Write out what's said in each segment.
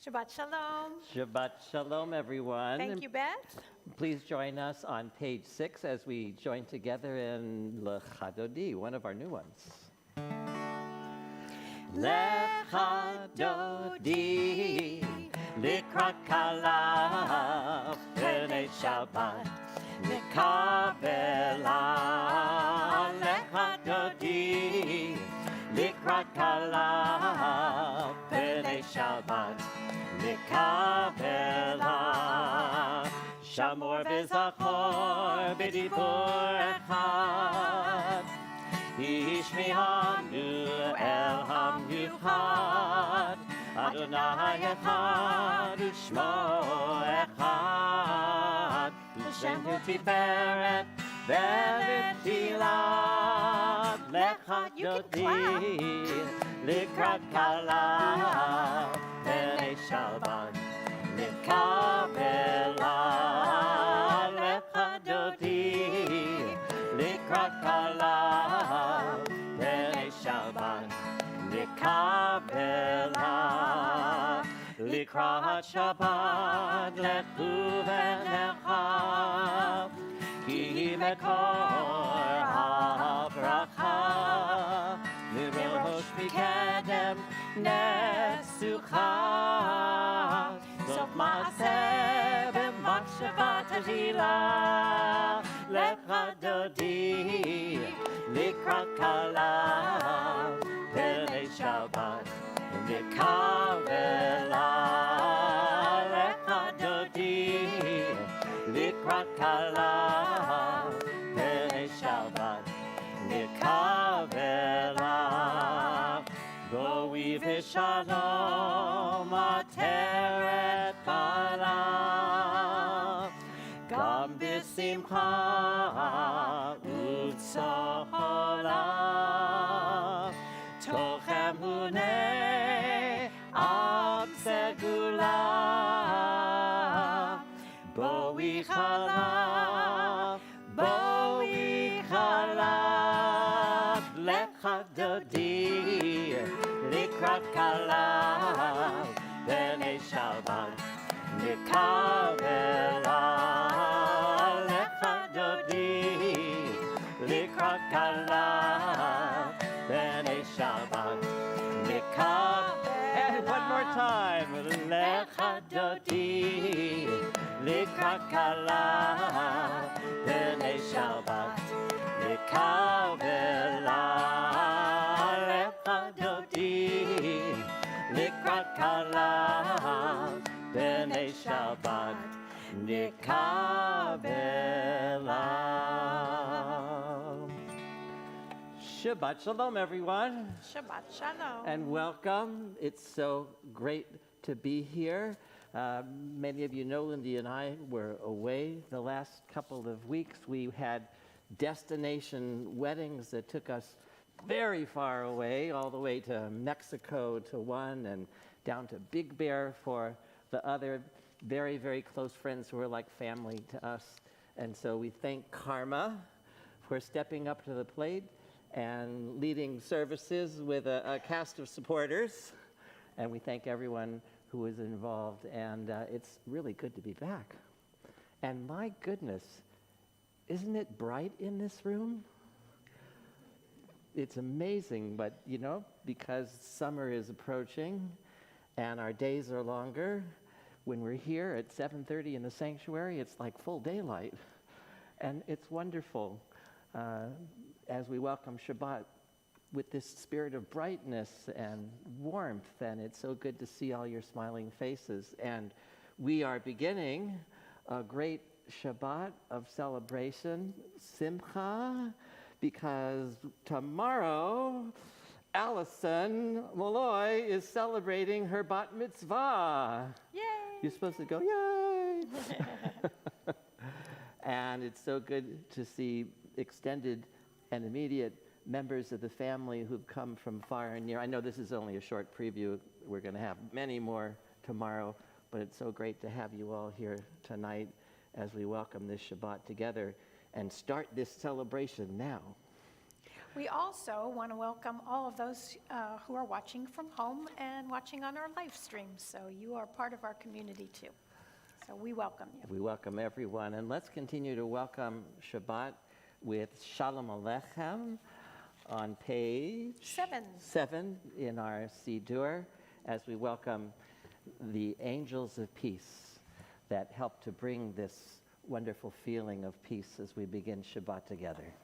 Shabbat Shalom. Shabbat Shalom, everyone. Thank you, Beth. Please join us on page 6 as we join together in Lecha Dodi, one of our new ones. Lecha Dodi, Likrat Kala, B'nei Shabbat, Nikabela. Lecha Dodi, Likrat Kala, B'nei Shabbat, Nikabela. Shamor v'zachor b'dibur echad, Yishmihanu el hamiuchad, Adonai echad u'shmo echad, L'shem hu tiferet v'letfilah, Lecha Dodi, Likrat Kala, B'nei Shabbat, Nikabela. Lecha Dodi, Likrat Kala, B'nei Shabbat, Nikabela. Likrat Shabbat, Lechu v'necha, Ki mekor habracha, Mirosh mikedem nesucha, Sof ma'aseh b'machshava tehila, Lecha Dodi, Likrat Kala, B'nei Shabbat, Nikabela. Lecha Dodi, Likrat Kala, B'nei Shabbat, Nikabela. Go'i v'shalom ateret bala, Gam b'simcha u'tzola, Tochem hunei ab segula, Bo'i chalav, Bo'i chalav, Lecha Dodi, Likrat Kala, B'nei Shabbat, Nikabela. Lecha Dodi, Likrat Kala, B'nei Shabbat, Nikabela. And one more time, Lecha Dodi, Likrat Kala, B'nei Shabbat, Nikabela. Lecha Dodi, Likrat Kala, B'nei Shabbat, Nikabela. Shabbat Shalom, everyone. Shabbat Shalom. And welcome. It's so great to be here. Many of you know Lindy and I were away the last couple of weeks. We had destination weddings that took us very far away, all the way to Mexico to one and down to Big Bear for the other. Very, very close friends who are like family to us. And so we thank Karma for stepping up to the plate and leading services with a cast of supporters. And we thank everyone who was involved. And it's really good to be back. And my goodness, isn't it bright in this room? It's amazing, but you know, because summer is approaching and our days are longer, when we're here at 7:30 in the sanctuary, it's like full daylight. And it's wonderful as we welcome Shabbat with this spirit of brightness and warmth, and it's so good to see all your smiling faces. And we are beginning a great Shabbat of celebration, Simcha, because tomorrow, Allison Malloy is celebrating her bat mitzvah. Yay! You're supposed to go, yay! And it's so good to see extended and immediate members of the family who've come from far and near. I know this is only a short preview. We're going to have many more tomorrow, but it's so great to have you all here tonight as we welcome this Shabbat together and start this celebration now. We also want to welcome all of those who are watching from home and watching on our live stream. So you are part of our community too. So we welcome you. We welcome everyone. And let's continue to welcome Shabbat with Shalom Aleichem on page 7 in our Siddur, as we welcome the angels of peace that help to bring this wonderful feeling of peace as we begin Shabbat together.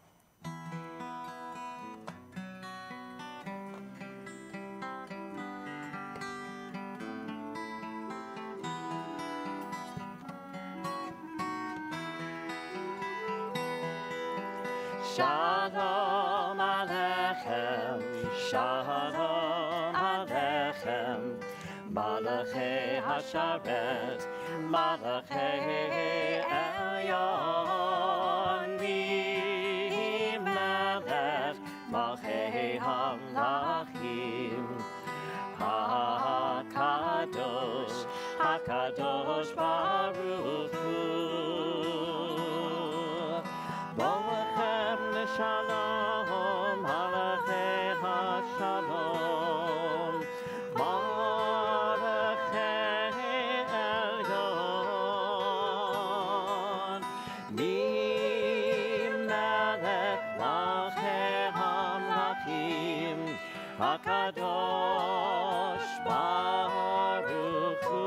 Shalom Aleichem, Shalom Aleichem, Malachei Hasharet, Malachei Elyon, Melech, Malchei Hamlachim, HaKadosh, HaKadosh Baruch Hu. Shalom, Malachei HaShalom, Malachei Elyon, Melech Malchei Hamlachim, HaKadosh Baruch Hu.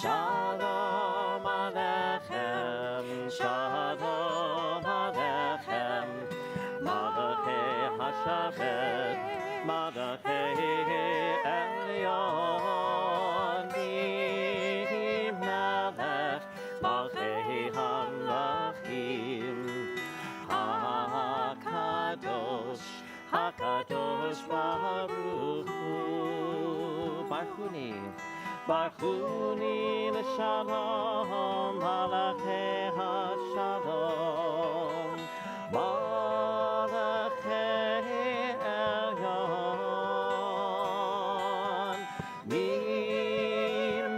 Shalom Aleichem, Shalom Aleichem, Malachei Hasharet, Malachei Elyon, Melech Malchei Hamlachim, HaKadosh, HaKadosh Baruch Hu. Barchuni, Barchuni l'shalom, Malachei HaShalom, Malachei Elyon,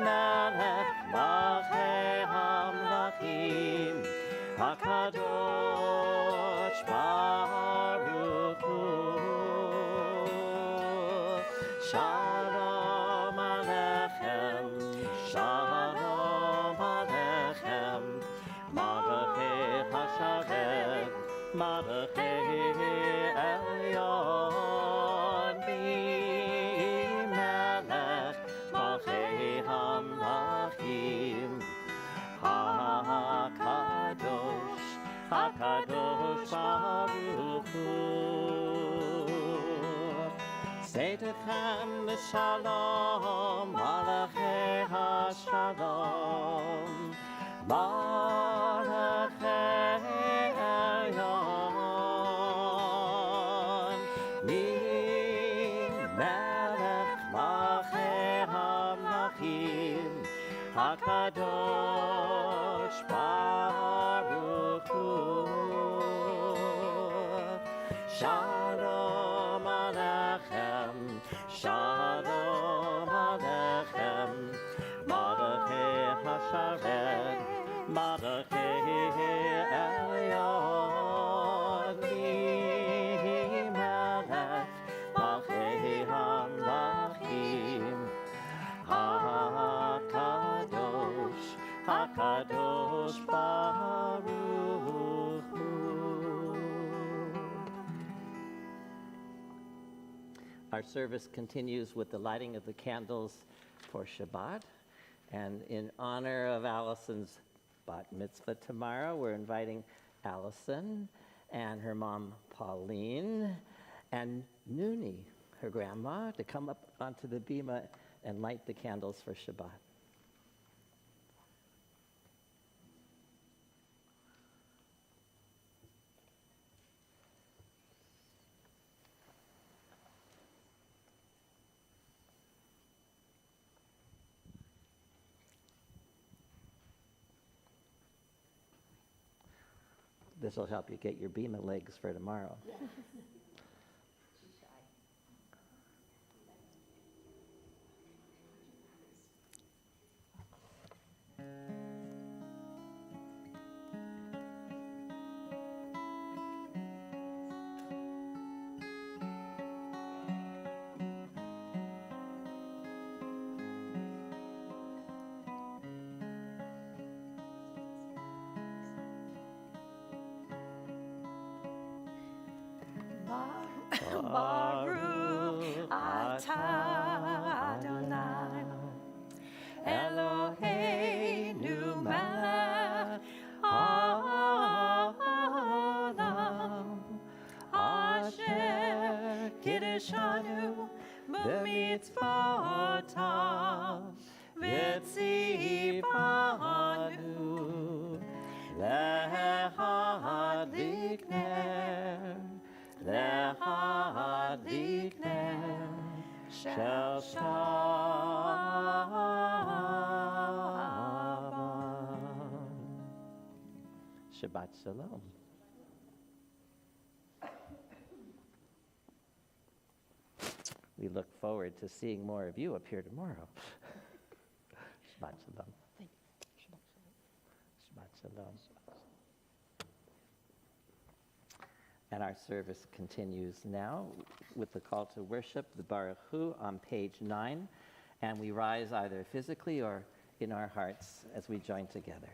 Melech Malchei Hamlachim, HaKadosh Baruch Hu. Shalom Aleichem, Shalom Aleichem, Malachei Hasharet, Malachei Elyon, Melech Malchei Hamlachim, HaKadosh, HaKadosh Baruch Hu. Seidechem l'shalom, Malachei HaShalom, Malachei Elyon, Melech Malchei Hamlachim, HaKadosh Baruch Hu. Shalom Aleichem, Shalom Aleichem, Malachei Hasharet, Malachei Elyon, Melech Malchei Hamlachim, HaKadosh, HaKadosh Baruch Hu. Our service continues with the lighting of the candles for Shabbat. And in honor of Allison's bat mitzvah tomorrow, we're inviting Allison and her mom, Pauline, and Noonie, her grandma, to come up onto the bima and light the candles for Shabbat. This will help you get your bima legs for tomorrow. Baruch atah Adonai Eloheinu melech haolam asher kiddushanu b'mitzvotav v'tzivanu להדליק נר של Shabbat Shalom. We look forward to seeing more of you up here tomorrow. Shabbat Shalom. Shabbat Shalom. And our service continues now with the call to worship, the Baruch Hu, on page 9. And we rise either physically or in our hearts as we join together.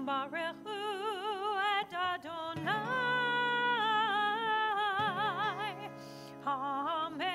Baruch Hu et Adonai HaMevorach.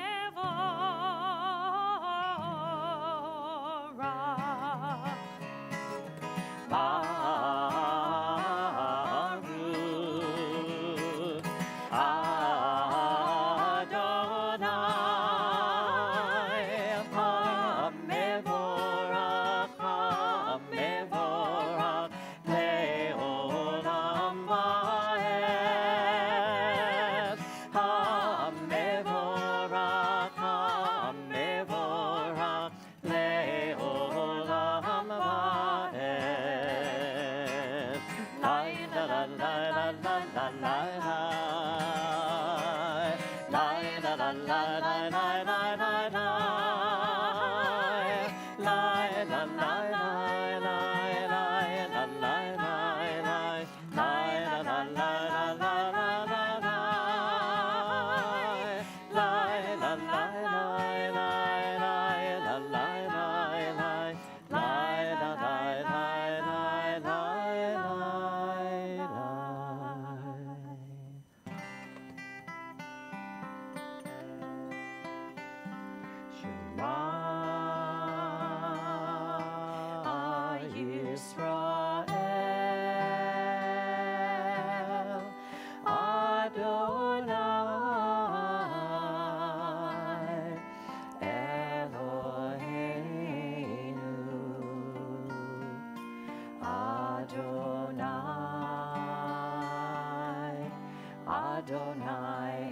Adonai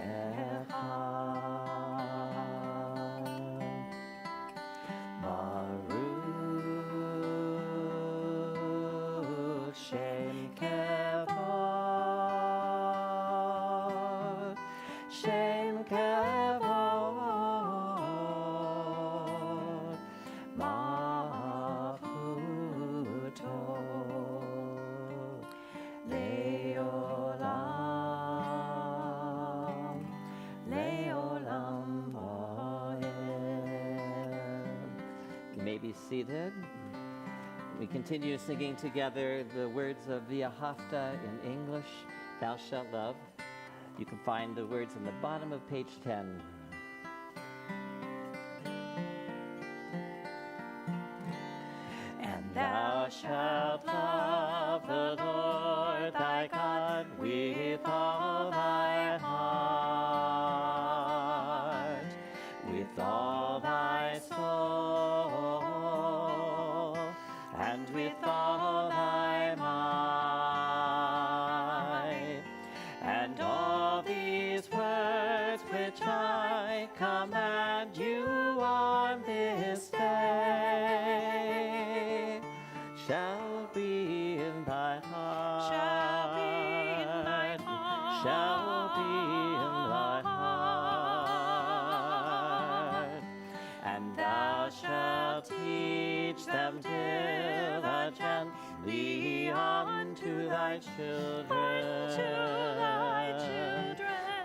Echad. Baruch Shem Kevod, Shem Kevod, Malchuto Leolam, Leolam Vaed. You may be seated. We continue singing together the words of the Ahavta in English, Thou Shalt Love. You can find the words on the bottom of page 10. And thou shalt love the Lord thy God with all thy heart, with all thy soul, and with all thy might. And all these words which I command you on this day shall be in thy heart. Shall be in thy heart. Shall be in thy heart. And thou shalt teach them diligently unto thy children.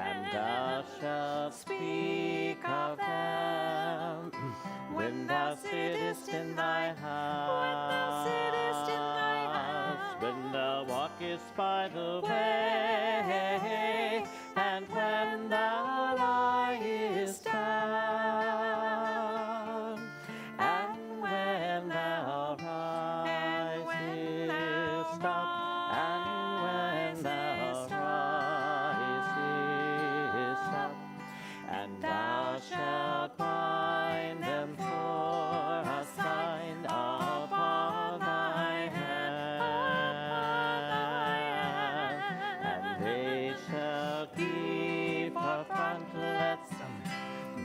And thou shalt speak of them when thou sittest in thy house. When thou walkest by the way, when thou liest down, and when thou risest up, and when thou risest up, and thou shalt bind them for a sign upon thy hand, and they shall keep a frontlet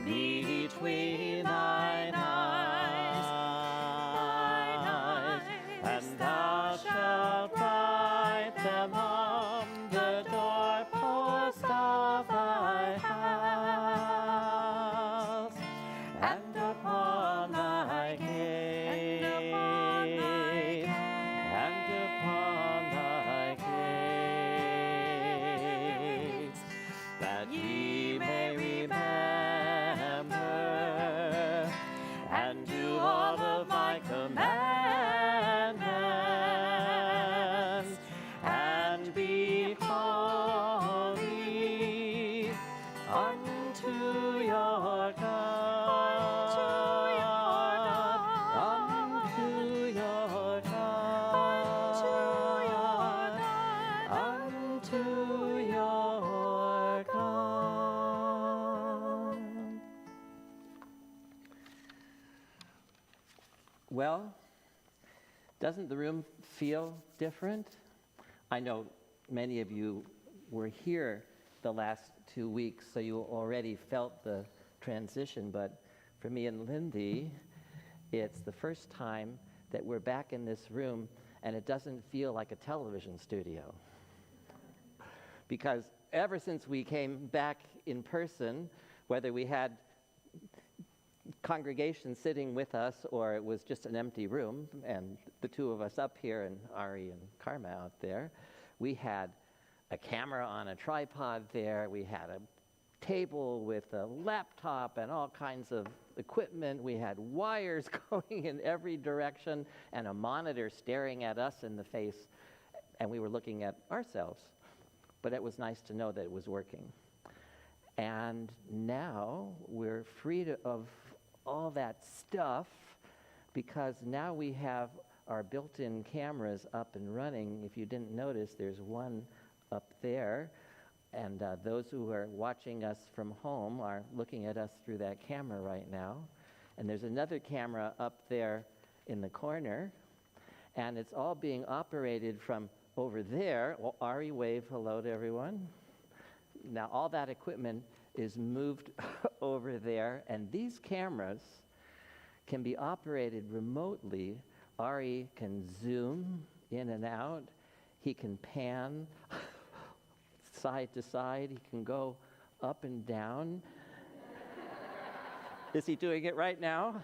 between thine eyes, and thou shalt write them on the doorpost of thy house, and upon thy gate, and upon thy gates, that ye may remember and do all of my commandments, and be holy unto your God, unto your God, unto your God. Well, doesn't the room feel different? I know many of you were here the last 2 weeks, so you already felt the transition, but for me and Lindy, it's the first time that we're back in this room and it doesn't feel like a television studio. Because ever since we came back in person, whether we had congregation sitting with us or it was just an empty room and the two of us up here and Ari and Karma out there, we had a camera on a tripod there, we had a table with a laptop and all kinds of equipment, we had wires going in every direction and a monitor staring at us in the face, and we were looking at ourselves. But it was nice to know that it was working. And now we're free of all that stuff because now we have our built-in cameras up and running. If you didn't notice, there's one up there, and those who are watching us from home are looking at us through that camera right now. And there's another camera up there in the corner, and it's all being operated from over there. Well, Ari, wave hello to everyone. Now all that equipment is moved over there, and these cameras can be operated remotely. Ari can zoom in and out. He can pan side to side. He can go up and down. Is he doing it right now?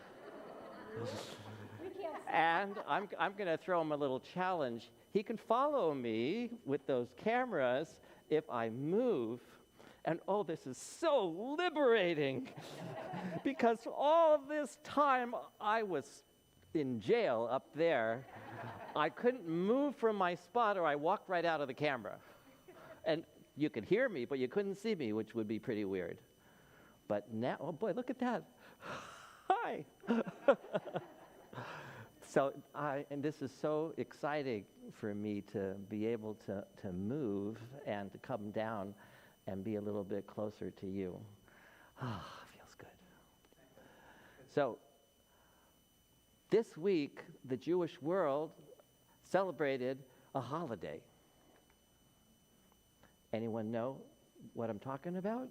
And I'm going to throw him a little challenge. He can follow me with those cameras if I move. And oh, this is so liberating because all this time I was in jail up there. I couldn't move from my spot or I walked right out of the camera. And you could hear me, but you couldn't see me, which would be pretty weird. But now, oh boy, look at that. Hi. So, and this is so exciting for me to be able to move and to come down and be a little bit closer to you. Ah, feels good. So, this week, the Jewish world celebrated a holiday. Anyone know what I'm talking about?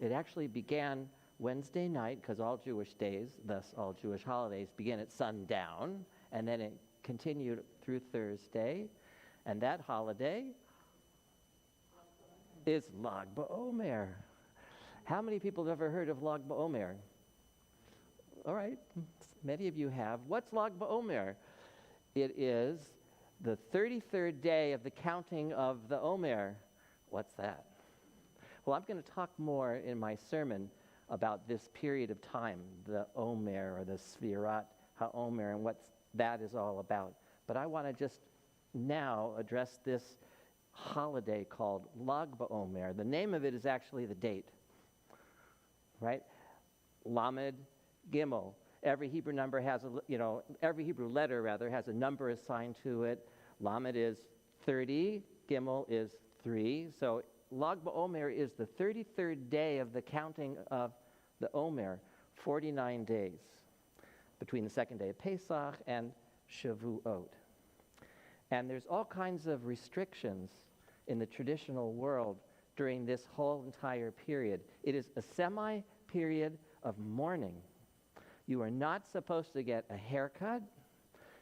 It actually began Wednesday night, because all Jewish days, thus all Jewish holidays, begin at sundown, and then it continued through Thursday, and that holiday is Lag BaOmer. How many people have ever heard of Lag BaOmer? All right, many of you have. What's Lag BaOmer? It is the 33rd day of the counting of the Omer. What's that? Well, I'm going to talk more in my sermon about this period of time, the Omer or the Sfirat HaOmer, and what that is all about. But I want to just now address this holiday called Lag BaOmer. The name of it is actually the date, right? Lamed Gimel. Every Hebrew number has every Hebrew letter rather has a number assigned to it. Lamed is 30, Gimel is 3. So Lag BaOmer is the 33rd day of the counting of the Omer, 49 days between the second day of Pesach and Shavuot. And there's all kinds of restrictions in the traditional world during this whole entire period. It is a semi-period of mourning. You are not supposed to get a haircut.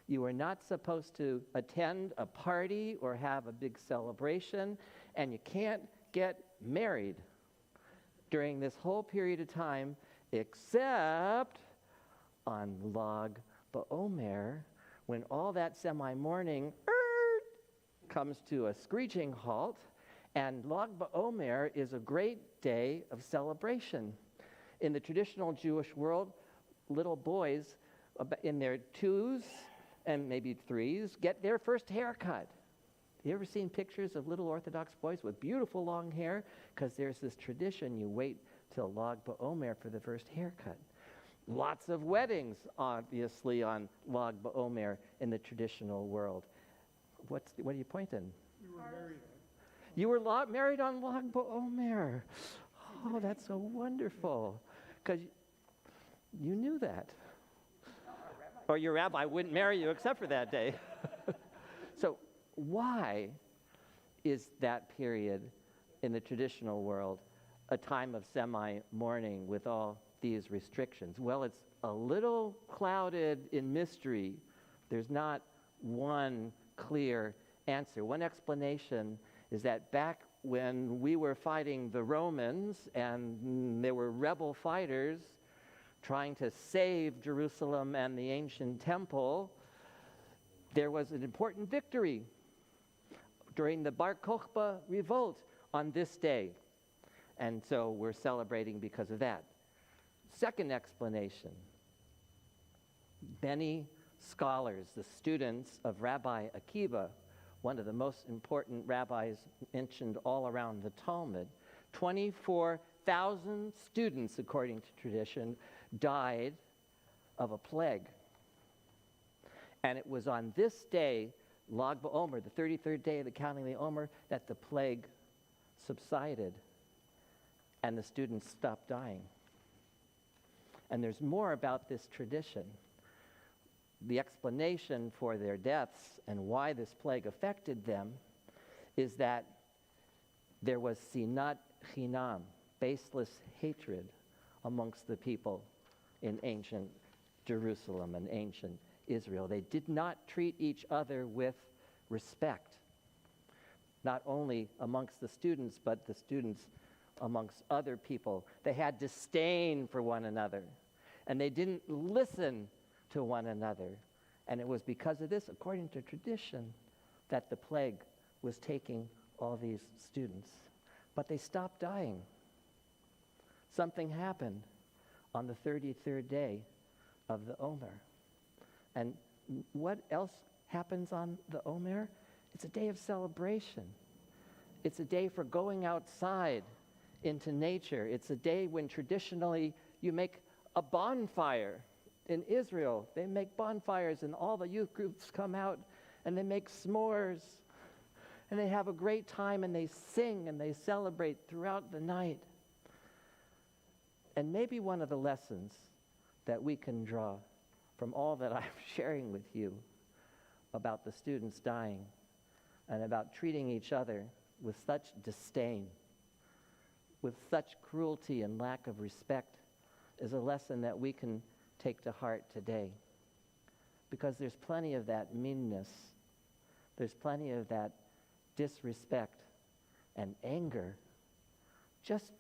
You are not supposed to attend a party or have a big celebration. And you can't get married during this whole period of time, except on Lag BaOmer, when all that semi-mourning comes to a screeching halt, and Lag BaOmer is a great day of celebration. In the traditional Jewish world, little boys in their 2s and maybe 3s get their first haircut. You ever seen pictures of little Orthodox boys with beautiful long hair? Because there's this tradition, you wait till Lag BaOmer for the first haircut. Lots of weddings, obviously, on Lag BaOmer in the traditional world. What are you pointing? We were married. You were married on Lag BaOmer. Oh, that's so wonderful. Because you knew that. Or your rabbi wouldn't marry you except for that day. So why is that period in the traditional world a time of semi-mourning with all these restrictions? Well, it's a little clouded in mystery. There's not one clear answer. One explanation is that back when we were fighting the Romans and there were rebel fighters trying to save Jerusalem and the ancient temple, there was an important victory during the Bar Kokhba revolt on this day. And so we're celebrating because of that. Second explanation, many scholars, the students of Rabbi Akiva, one of the most important rabbis mentioned all around the Talmud, 24,000 students, according to tradition, died of a plague. And it was on this day, Lag BaOmer, the 33rd day of the counting of the Omer, that the plague subsided and the students stopped dying. And there's more about this tradition. The explanation for their deaths and why this plague affected them is that there was sinat chinam, baseless hatred amongst the people in ancient Jerusalem and ancient Israel. They did not treat each other with respect, not only amongst the students, but the students amongst other people. They had disdain for one another, and they didn't listen to one another. And it was because of this, according to tradition, that the plague was taking all these students. But they stopped dying. Something happened on the 33rd day of the Omer. And what else happens on the Omer? It's a day of celebration. It's a day for going outside into nature. It's a day when traditionally you make a bonfire. In Israel, they make bonfires and all the youth groups come out and they make s'mores and they have a great time and they sing and they celebrate throughout the night. And maybe one of the lessons that we can draw from all that I'm sharing with you about the students dying and about treating each other with such disdain, with such cruelty and lack of respect, is a lesson that we can take to heart today. Because there's plenty of that meanness, there's plenty of that disrespect and anger just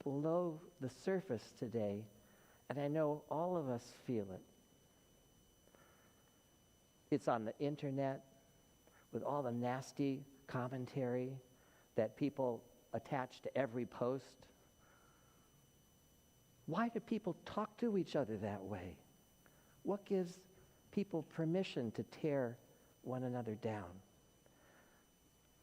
below the surface today, and I know all of us feel it. It's on the internet with all the nasty commentary that people attach to every post. Why do people talk to each other that way? What gives people permission to tear one another down?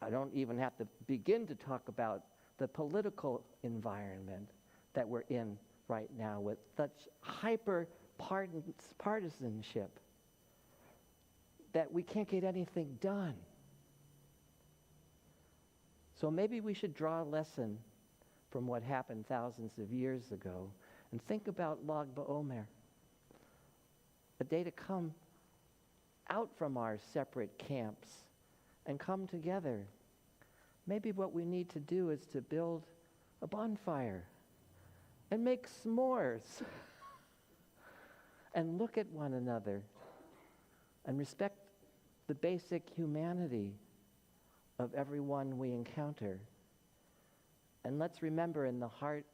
I don't even have to begin to talk about the political environment that we're in right now with such hyper partisanship that we can't get anything done. So maybe we should draw a lesson from what happened thousands of years ago and think about Lag BaOmer, a day to come out from our separate camps and come together. Maybe what we need to do is to build a bonfire and make s'mores and look at one another and respect the basic humanity of everyone we encounter. And let's remember, in the heart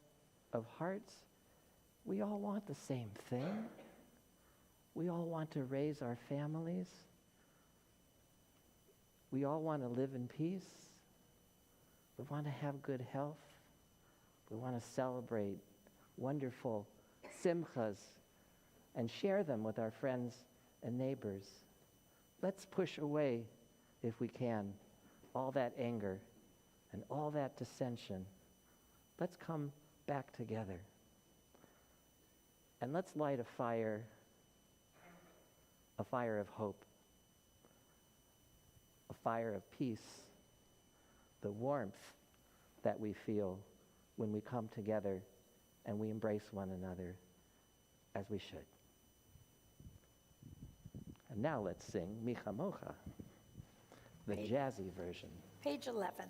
of hearts, we all want the same thing. We all want to raise our families. We all want to live in peace. We want to have good health. We want to celebrate wonderful simchas and share them with our friends and neighbors. Let's push away, if we can, all that anger and all that dissension. Let's come back together. And let's light a fire of hope, a fire of peace, the warmth that we feel when we come together and we embrace one another as we should. And now let's sing Micha Mocha, the jazzy version. Page 11.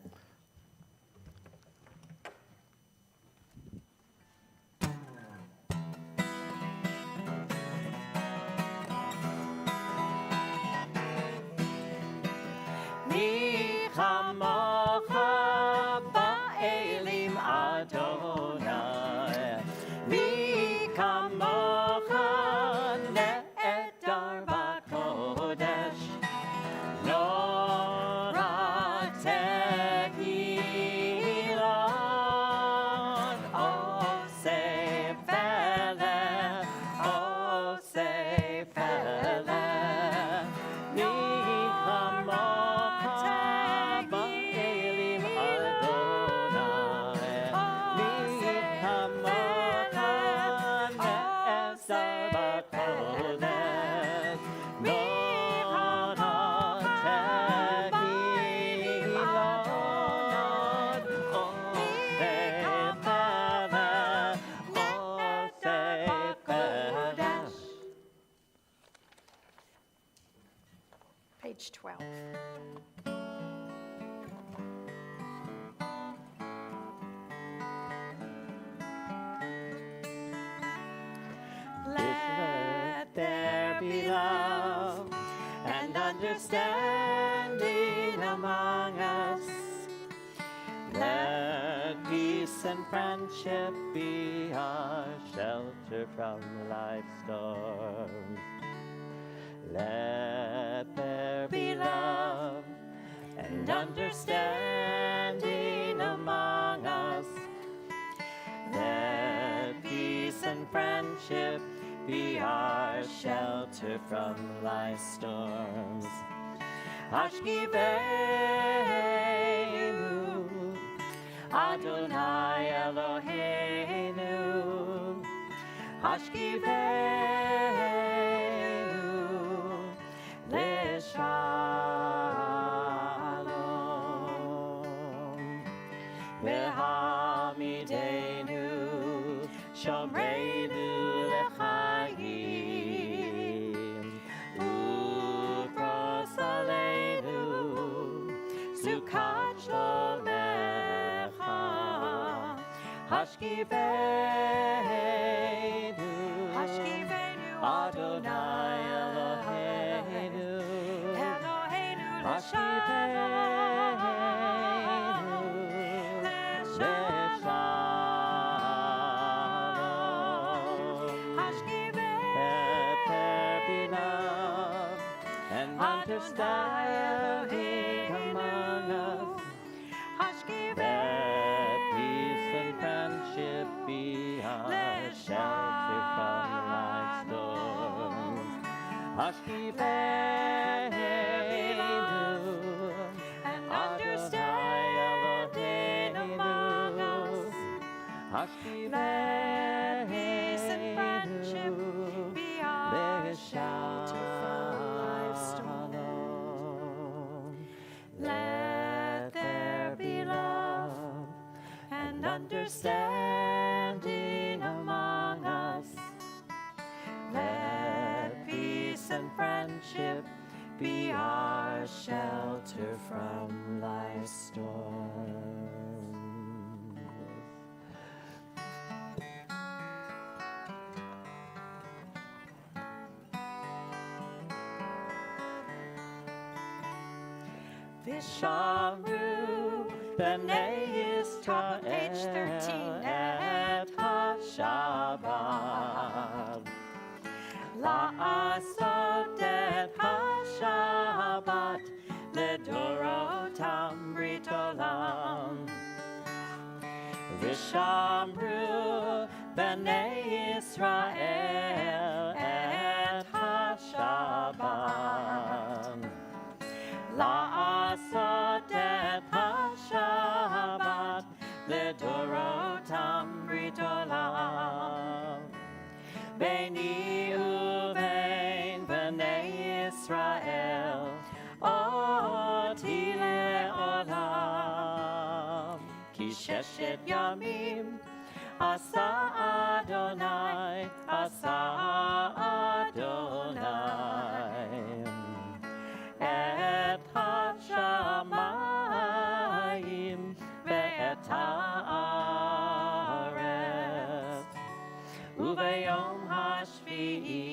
Page 12. Let there be love and understanding among us. Let peace and friendship be our shelter from life's storms. Let there be love and understanding among us. Let peace and friendship be our shelter from life's storms. Hashkivenu, Adonai Eloheinu. Hashkivenu, L'Shalom. V'hamidenu, Shomreinu l'chaim. U'prosalenu, Sukat Shlomecha. Hashkivenu, Adonai Eloheinu. Hashkivenu, L'Shalom. Let there be love and understanding among us. Let peace and friendship be our shelter from life's storms. Hashkivenu, Adonai Let peace and friendship be our shelter from life's storm. Let there be love and understanding among us. Let peace and friendship be our shelter from life's storm. Vishamru, B'nai Yisrael, page 13, et HaShabbat. La'asot et HaShabbat, Ledorotam Brit Olam. Vishamru, B'nai Yisrael, et HaShabbat. La'asot et HaShabbat, Ledorotam Brit Olam. Beini uvein B'nai Yisrael, oti le'olam. Ki sheshet yamim asa Adonai, asa Adonai. Et hashamayim ve'et haaretz, uveyom hashvi'i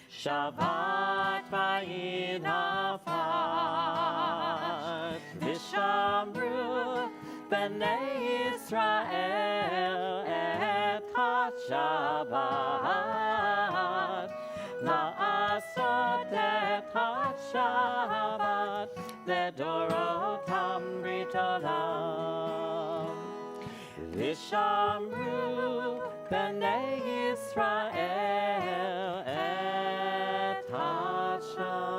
Shabbat vayinafat. Vishamru B'nai Yisrael et hashabbat. La'asot et HaShabbat, Ledorotam Brit Olam. Vishamru B'nai Yisrael et HaShabbat.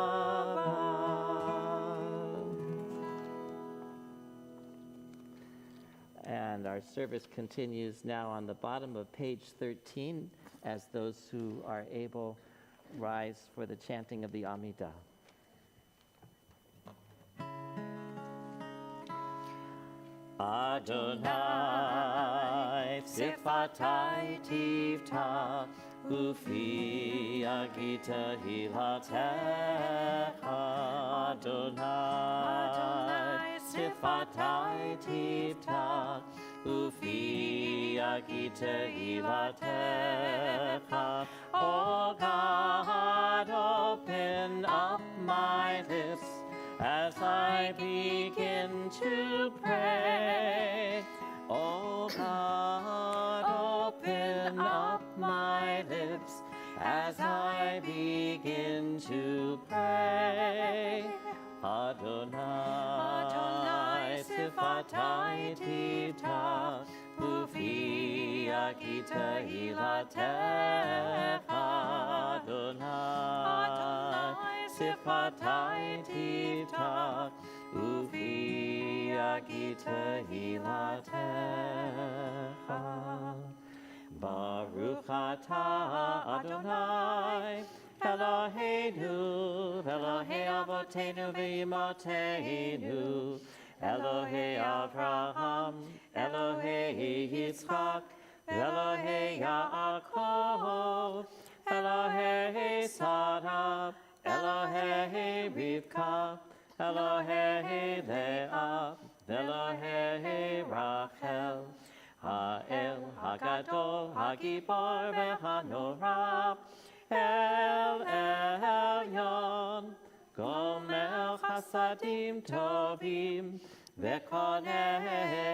And our service continues now on the bottom of page 13 as those who are able rise for the chanting of the Amidah. Adonai, Sifatai Tivta, Ufi Agita Hilatecha. Adonai, Sifatai Tivta, Ufi Agita Hilatecha. Oh God, open up my lips as I begin to pray. Oh God, open up my lips as I begin to pray. Adonai, Sifatai Tivta, Ufi Agita Hilatecha. Adonai, Sifatai Tivta, Ufi Agita Hilatecha. Baruch atah Adonai, Eloheinu, Elohei Avotenu v'Imotenu, Elohei Avraham, Elohei Yitzchak, Elohei Yaakov, Elohei Sarah, Elohei Rivka, Elohei Leah, Elohei Rachel, Ha'el Hagadol, Hagibor v'Hanorah, El Elyon, Gomel Chasadim Tovim, V'konei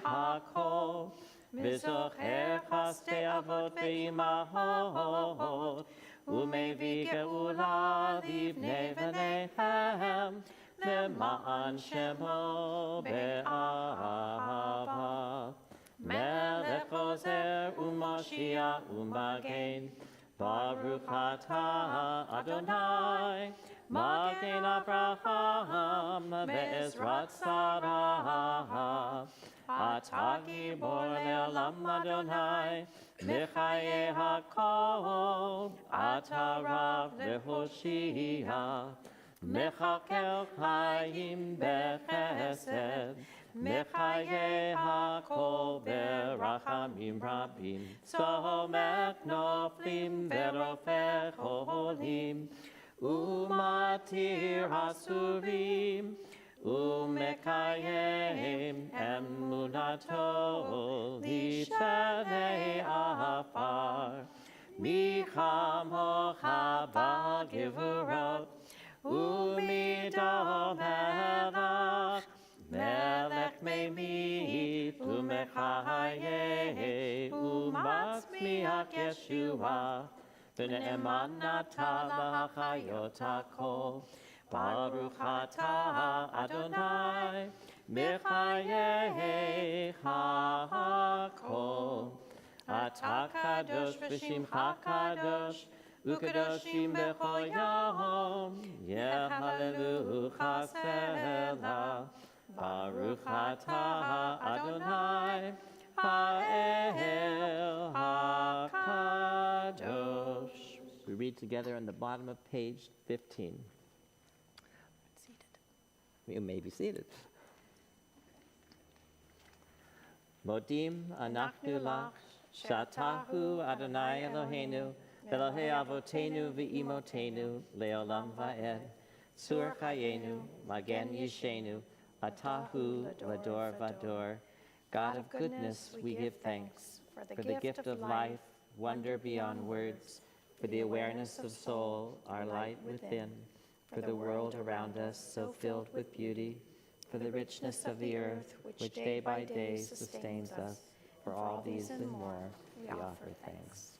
Hakol, V'zocher Chasdei Avot v'Imahot, Umevi Geula Livnei V'neihem, Le'ma'an Shemo Be'ahava. Melech Ozer u'Mashiach u'Magen, Baruch atah Adonai, Magen Avraham ve'Ezrat Sarah, אתה גיבור לעולם אדוני, מחיי הכל, אתה רב להושיע, מחכה חיים בחסד, מחיי הכל ברחמים רבים, צומח נופלים ורופא חולים, ומתיר אסורים, ומקיים אמונתו לשני עפר. מי כמוך בגבורות ומידו מלך, מלך ממית ומחיה ומצמיח ישועה, ונאמן אתה להחיות הכל. ברוך אתה אדוני מחיי הכל. אתה קדוש ושמך קדוש, וקדושים בכל יום, יהללוך סלע. ברוך אתה אדוני האל הקדוש. We read together on the bottom of page 15. You may be seated. Modim anachnu lach, shatahu Adonai Eloheinu, Elohei avotenu v'imotenu, leolam va'ed, sur chayenu, magen yishenu, atahu lador vador. God of goodness, we give thanks for the gift of life, wonder beyond words, for the awareness of soul, our light within, for the world around us so filled with beauty, for the richness of the earth, which day by day sustains us. For all these and more, we offer thanks.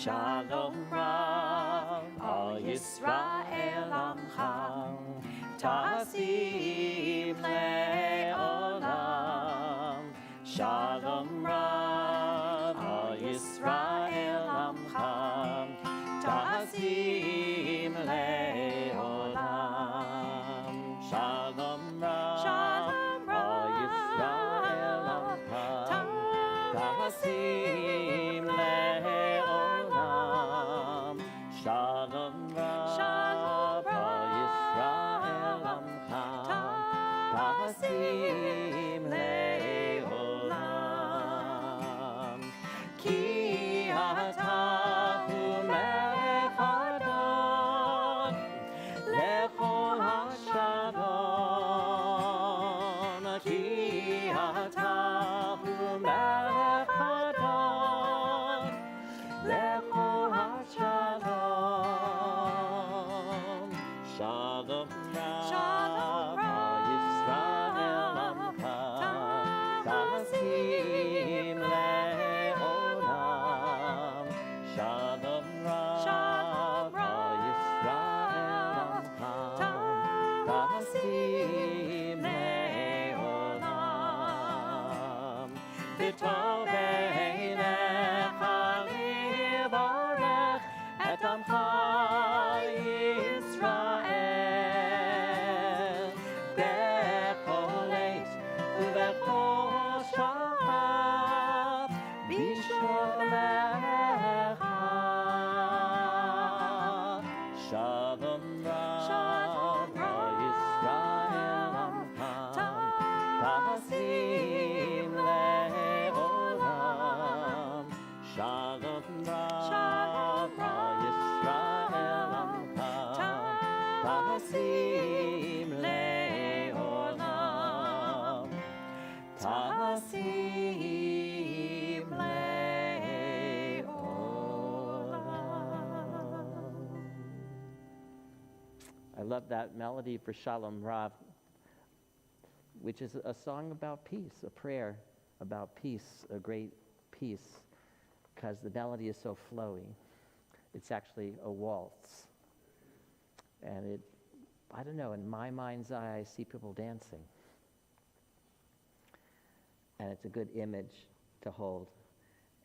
Shalom Rav, Al Yisrael Amcha, Tasim Le'olam. Shalom Rav, Al Yisrael Amcha, Tasim Le'olam. Shalom Rav, Al Yisrael Amcha, Tasim Le'olam. Shalom Rav, Al Yisrael Amcha, Tasim Le'olam. Ki ata hu melech adon, lechol hashalom. Ki ata hu melech adon, lechol hashalom. Shalom Rav, Al Yisrael Amcha, Tasim Le'olam. Shalom Rav, Al Yisrael Amcha, Tasim Le'olam. V'tov einecha livarech et amcha Yisrael, bechol eit ubechol shachar, b'shomecha. Shalom Rav, Al Yisrael Amcha, Tasim Le'olam. Shalom Rav, Al Yisrael Amcha, Tasim Le'olam. Tasim Le'olam. I love that melody for Shalom Rav, which is a song about peace, a prayer about peace, a great peace, because the melody is so flowy. It's actually a waltz. And it, I don't know, in my mind's eye, I see people dancing. and it's a good image to hold,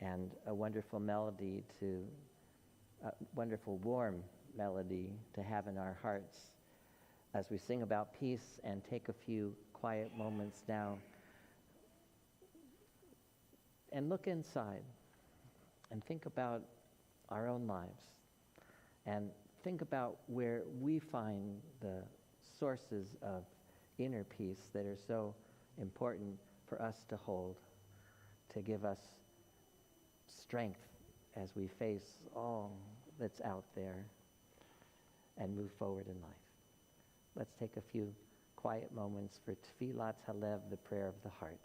and a wonderful melody a wonderful warm melody to have in our hearts as we sing about peace and take a few quiet moments now and look inside and think about our own lives and think about where we find the sources of inner peace that are so important for us to hold, to give us strength as we face all that's out there and move forward in life. Let's take a few quiet moments for Tfilat Halev, the prayer of the heart.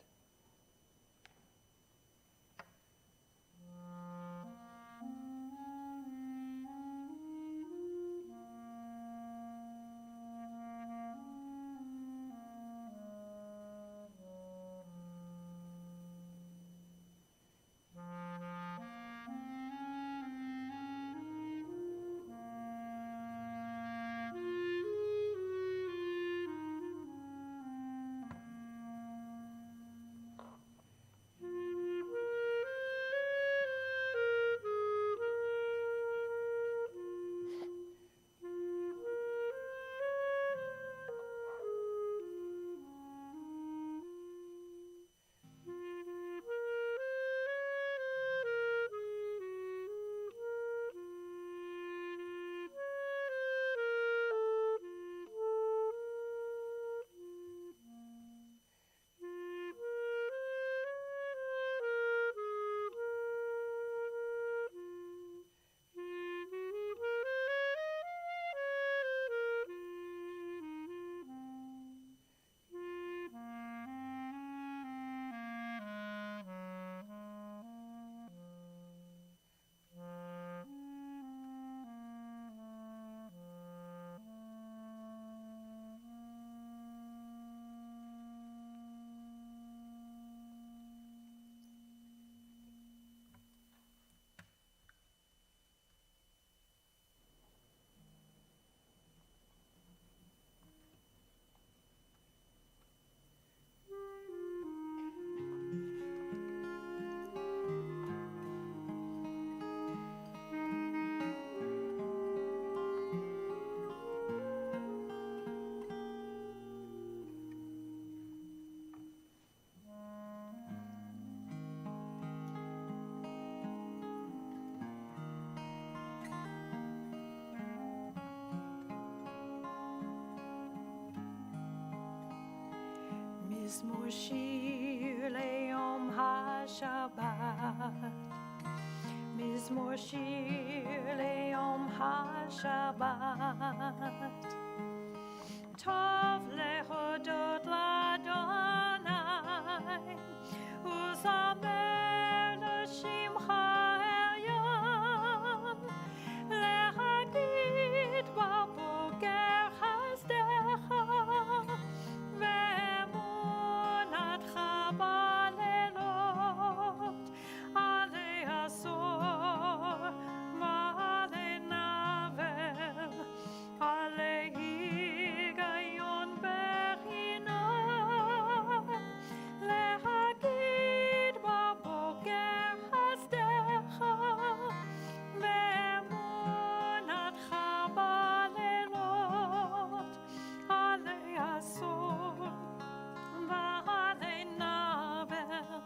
מזמור שיר ליום השבת, מזמור שיר ליום השבת. טוב להודות לאדוני ולזמר לשמך העליון, להגיד בבוקר חסדך ואמונתך בלילות, עלי עשור ועלי נבל, עלי היגיון בחינם, להגיד בבוקר חסדך ואמונתך בלילות, עלי עשור ועלי נבל,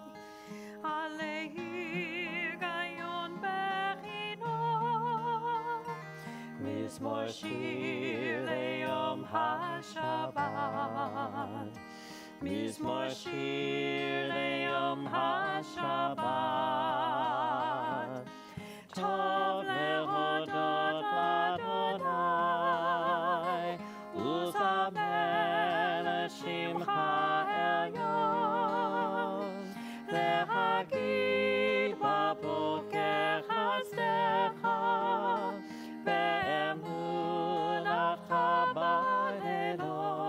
עלי היגיון בחינם. מזמור שיר ליום השבת, מזמור שיר ליום השבת. טוב להודות לאדוני ולזמר לשמך העליון, להגיד בבוקר חסדך ואמונתך בלילות,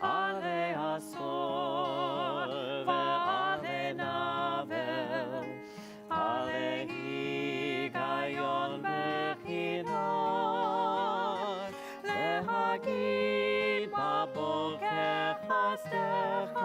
עלי עשור ועלי נבל, עלי היגיון בחינם, להגיד בבוקר חסדך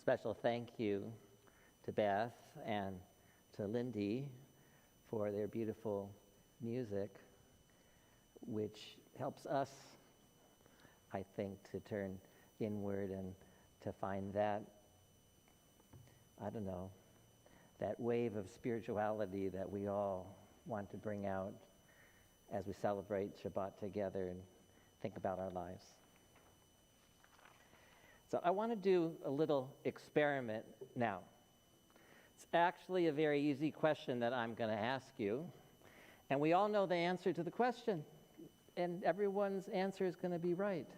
Special thank you to Beth and to Lindy for their beautiful music, which helps us, I think, to turn inward and to find that, I don't know, that wave of spirituality that we all want to bring out as we celebrate Shabbat together and think about our lives. So I want to do a little experiment now. It's actually a very easy question that I'm going to ask you, and we all know the answer to the question, and everyone's answer is going to be right,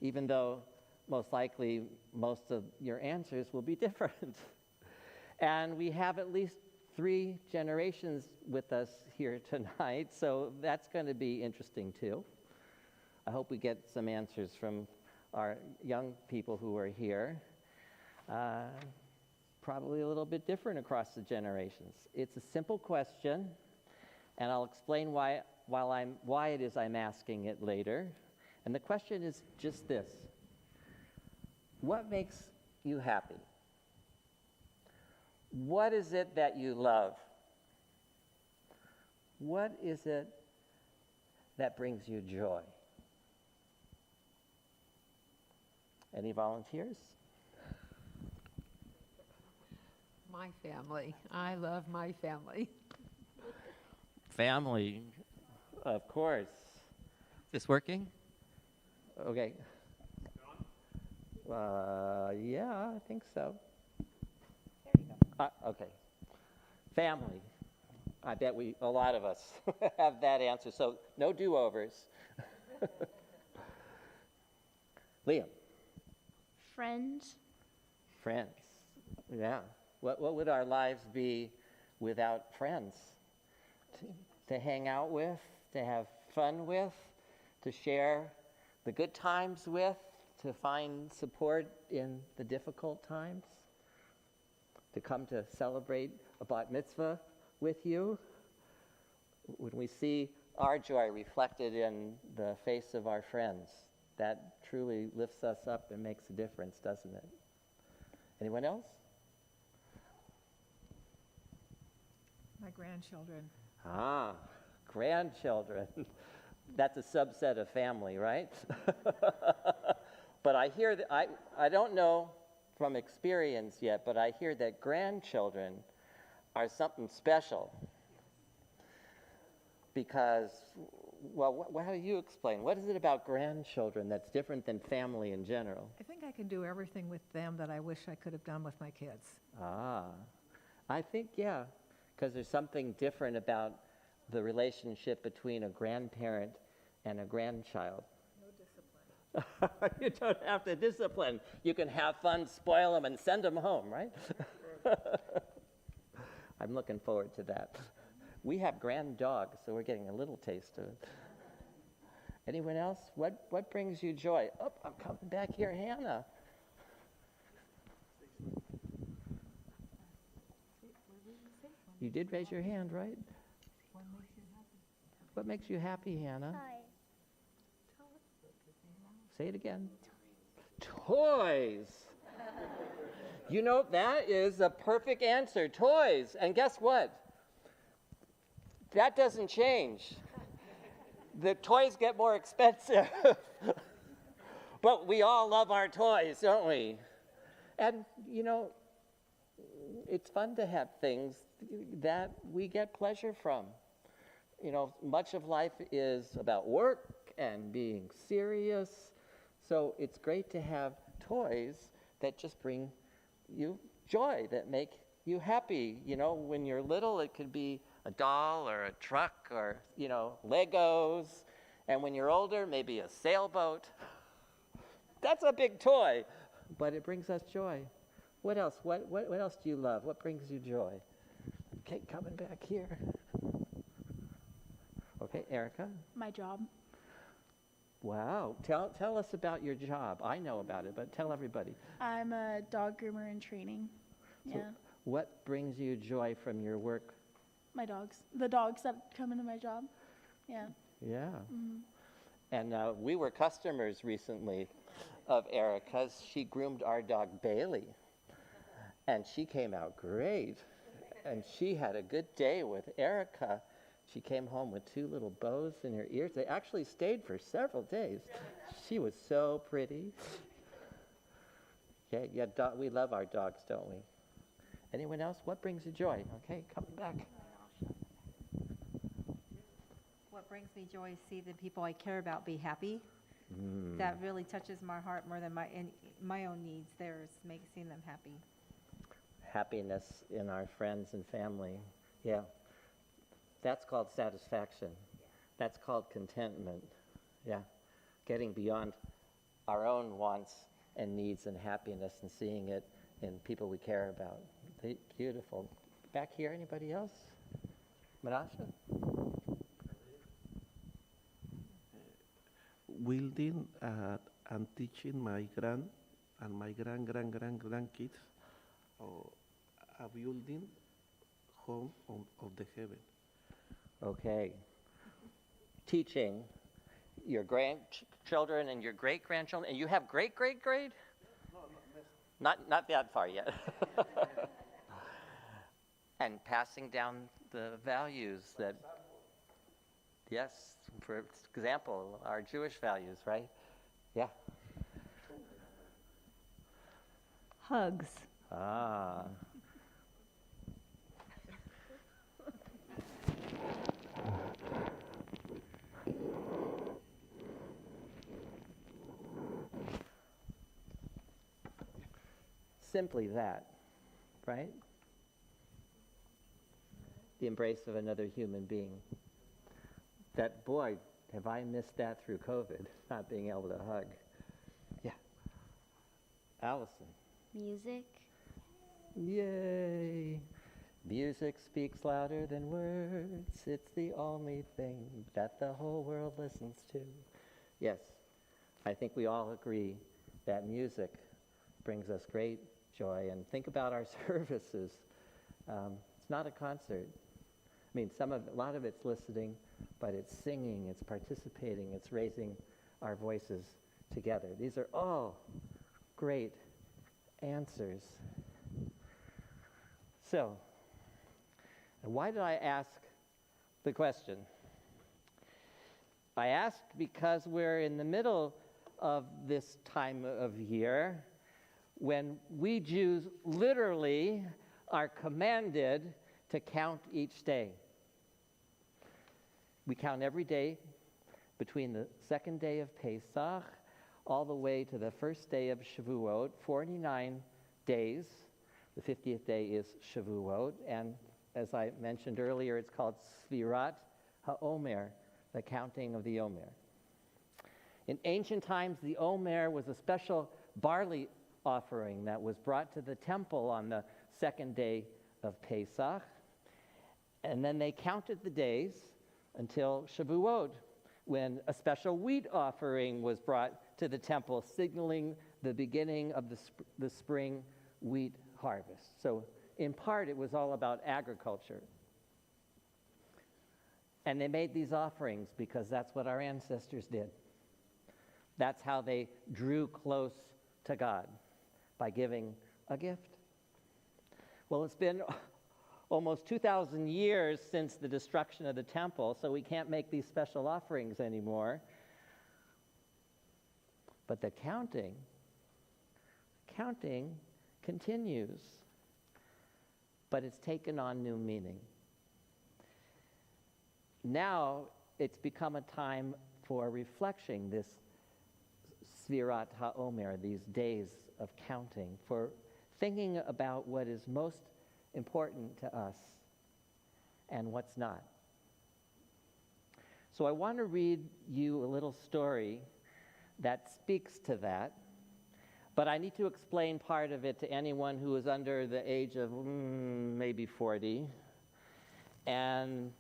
even though most likely most of your answers will be different. And we have at least 3 generations with us here tonight, so that's going to be interesting too. I hope we get some answers from our young people who are here. Probably a little bit different across the generations. It's a simple question, and I'll explain why it is I'm asking it later. And the question is just this: what makes you happy? What is it that you love? What is it that brings you joy? Any volunteers? My family. I love my family. Family, of course. Is this working? Okay. Yeah, I think so. There you go. Okay. Family. I bet a lot of us have that answer. So no do-overs. Liam. Friends. Friends. Yeah. What would our lives be without friends? To hang out with, to have fun with, to share the good times with, to find support in the difficult times, to come to celebrate a bat mitzvah with you. When we see our joy reflected in the face of our friends, that truly lifts us up and makes a difference, doesn't it? Anyone else? My grandchildren. Ah, grandchildren. That's a subset of family, right? But I hear that, I don't know from experience yet, but I hear that grandchildren are something special. Because, well, how do you explain? What is it about grandchildren that's different than family in general? I think I can do everything with them that I wish I could have done with my kids. Ah, I think, yeah, because there's something different about the relationship between a grandparent and a grandchild. No discipline. You don't have to discipline. You can have fun, spoil them, and send them home, right? I'm looking forward to that. We have grand dogs, so we're getting a little taste of it. Anyone else? What brings you joy? Oh, I'm coming back here, Hannah. You did raise your hand, right? What makes you happy, Hannah? Say it again. Toys. You know, that is a perfect answer. Toys. And guess what? That doesn't change. The toys get more expensive. But we all love our toys, don't we? And, you know, it's fun to have things that we get pleasure from. You know, much of life is about work and being serious. So it's great to have toys that just bring you joy, that make you happy. You know, when you're little, it could be a doll or a truck or, you know, Legos. And when you're older, maybe a sailboat. That's a big toy, but it brings us joy. What else? What else do you love? What brings you joy? Okay, coming back here. Okay, Erica. My job. Wow. Tell us about your job. I know about it, but tell everybody. I'm a dog groomer in training. So Yeah. what brings you joy from your work? My dogs. The dogs that come into my job. Yeah. Yeah. Mm-hmm. And we were customers recently of Erica's. She groomed our dog Bailey. And she came out great. And she had a good day with Erica. She came home with 2 little bows in her ears. They actually stayed for several days. She was so pretty. Okay, yeah, we love our dogs, don't we? Anyone else? What brings you joy? Okay, coming back. What brings me joy is see the people I care about be happy. That really touches my heart more than my own needs. Theirs makes seeing them happy. Happiness in our friends and family. Yeah. That's called satisfaction. That's called contentment. Yeah. Getting beyond our own wants and needs and happiness and seeing it in people we care about. Beautiful. Back here, anybody else? Menashe? Building and teaching my grand and my grandkids a building home of the heaven. Okay. Teaching your grandchildren and your great-grandchildren, and you have great-great-great? Not that far yet. And passing down the values that, yes, for example, our Jewish values, right? Yeah. Hugs. Ah. Simply that, right? The embrace of another human being. That, boy, have I missed that through COVID, not being able to hug. Yeah. Allison. Music. Yay. Music speaks louder than words. It's the only thing that the whole world listens to. Yes, I think we all agree that music brings us great joy. And think about our services. It's not a concert. I mean, a lot of it's listening, but it's singing, it's participating, it's raising our voices together. These are all great answers. So, why did I ask the question? I asked because we're in the middle of this time of year when we Jews literally are commanded to count each day. We count every day between the second day of Pesach all the way to the first day of Shavuot, 49 days. The 50th day is Shavuot, and as I mentioned earlier, it's called Sfirat HaOmer, the counting of the Omer. In ancient times, the Omer was a special barley offering that was brought to the temple on the second day of Pesach, and then they counted the days until Shavuot, when a special wheat offering was brought to the temple, signaling the beginning of the spring wheat harvest. So in part, it was all about agriculture. And they made these offerings because that's what our ancestors did. That's how they drew close to God, by giving a gift. Well, it's been almost 2,000 years since the destruction of the temple, so we can't make these special offerings anymore. But the counting continues, but it's taken on new meaning. Now it's become a time for reflection, this Sfirat HaOmer, these days of counting, for thinking about what is most important to us and what's not. So I want to read you a little story that speaks to that, but I need to explain part of it to anyone who is under the age of maybe 40. And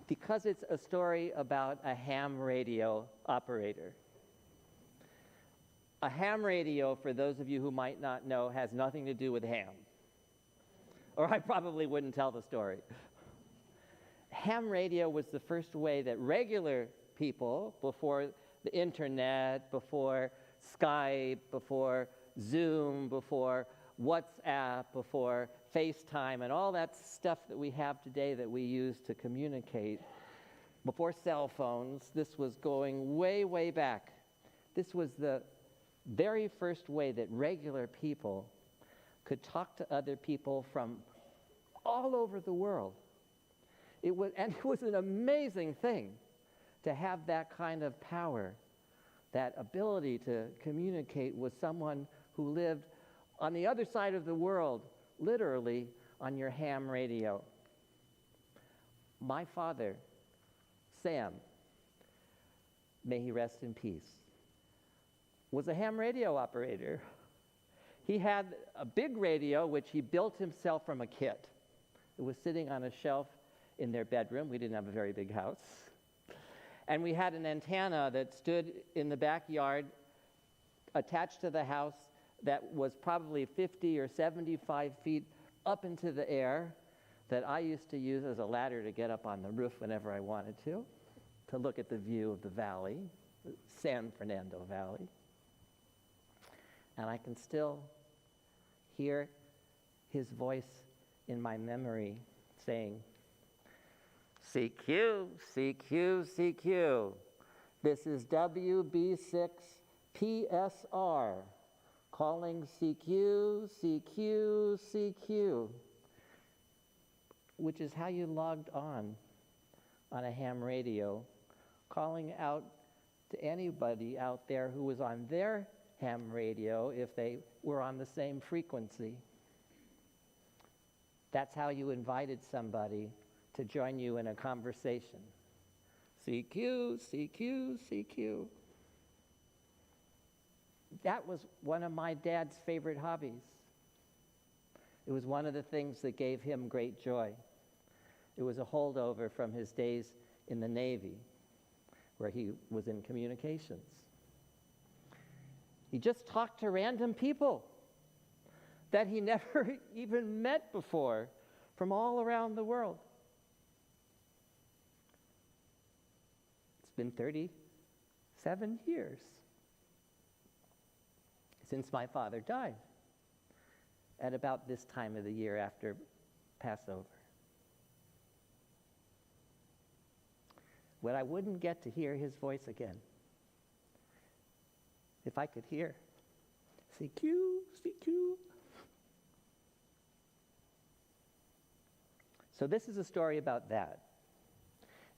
because it's a story about a ham radio operator. A ham radio, for those of you who might not know, has nothing to do with ham. Or I probably wouldn't tell the story. Ham radio was the first way that regular people, before the internet, before Skype, before Zoom, before WhatsApp, before FaceTime, and all that stuff that we have today that we use to communicate, before cell phones. This was going way, way back. This was the very first way that regular people could talk to other people from all over the world. It was an amazing thing to have that kind of power, that ability to communicate with someone who lived on the other side of the world, literally on your ham radio. My father, Sam, may he rest in peace, was a ham radio operator. He had a big radio which he built himself from a kit. It was sitting on a shelf in their bedroom. We didn't have a very big house. And we had an antenna that stood in the backyard attached to the house that was probably 50 or 75 feet up into the air, that I used to use as a ladder to get up on the roof whenever I wanted to look at the view of the valley, the San Fernando Valley. And I can still hear his voice in my memory saying, CQ, CQ, CQ. This is WB6 PSR calling CQ, CQ, CQ, which is how you logged on a ham radio, calling out to anybody out there who was on their ham radio if they were on the same frequency. That's how you invited somebody to join you in a conversation. CQ, CQ, CQ. That was one of my dad's favorite hobbies. It was one of the things that gave him great joy. It was a holdover from his days in the Navy, where he was in communications. He just talked to random people that he never even met before from all around the world. It's been 37 years since my father died, at about this time of the year after Passover. When I wouldn't get to hear his voice again. If I could hear, CQ, CQ. So this is a story about that.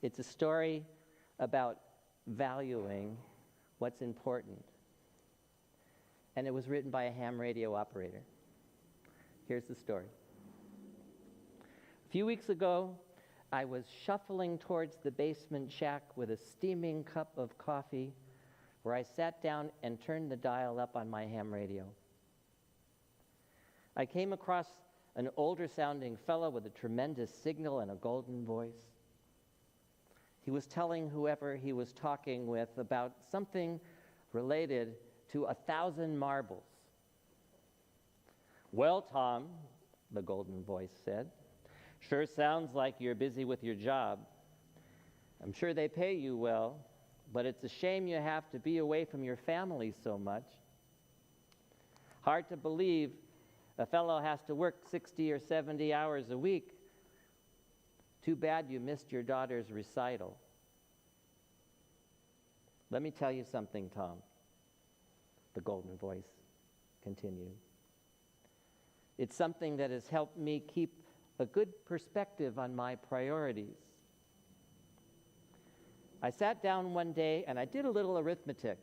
It's a story about valuing what's important. And it was written by a ham radio operator. Here's the story. A few weeks ago, I was shuffling towards the basement shack with a steaming cup of coffee, where I sat down and turned the dial up on my ham radio. I came across an older-sounding fellow with a tremendous signal and a golden voice. He was telling whoever he was talking with about something related to 1,000 marbles. Well, Tom, the golden voice said, sure sounds like you're busy with your job. I'm sure they pay you well, but it's a shame you have to be away from your family so much. Hard to believe a fellow has to work 60 or 70 hours a week. Too bad you missed your daughter's recital. Let me tell you something, Tom, the golden voice continued. It's something that has helped me keep a good perspective on my priorities. I sat down one day and I did a little arithmetic.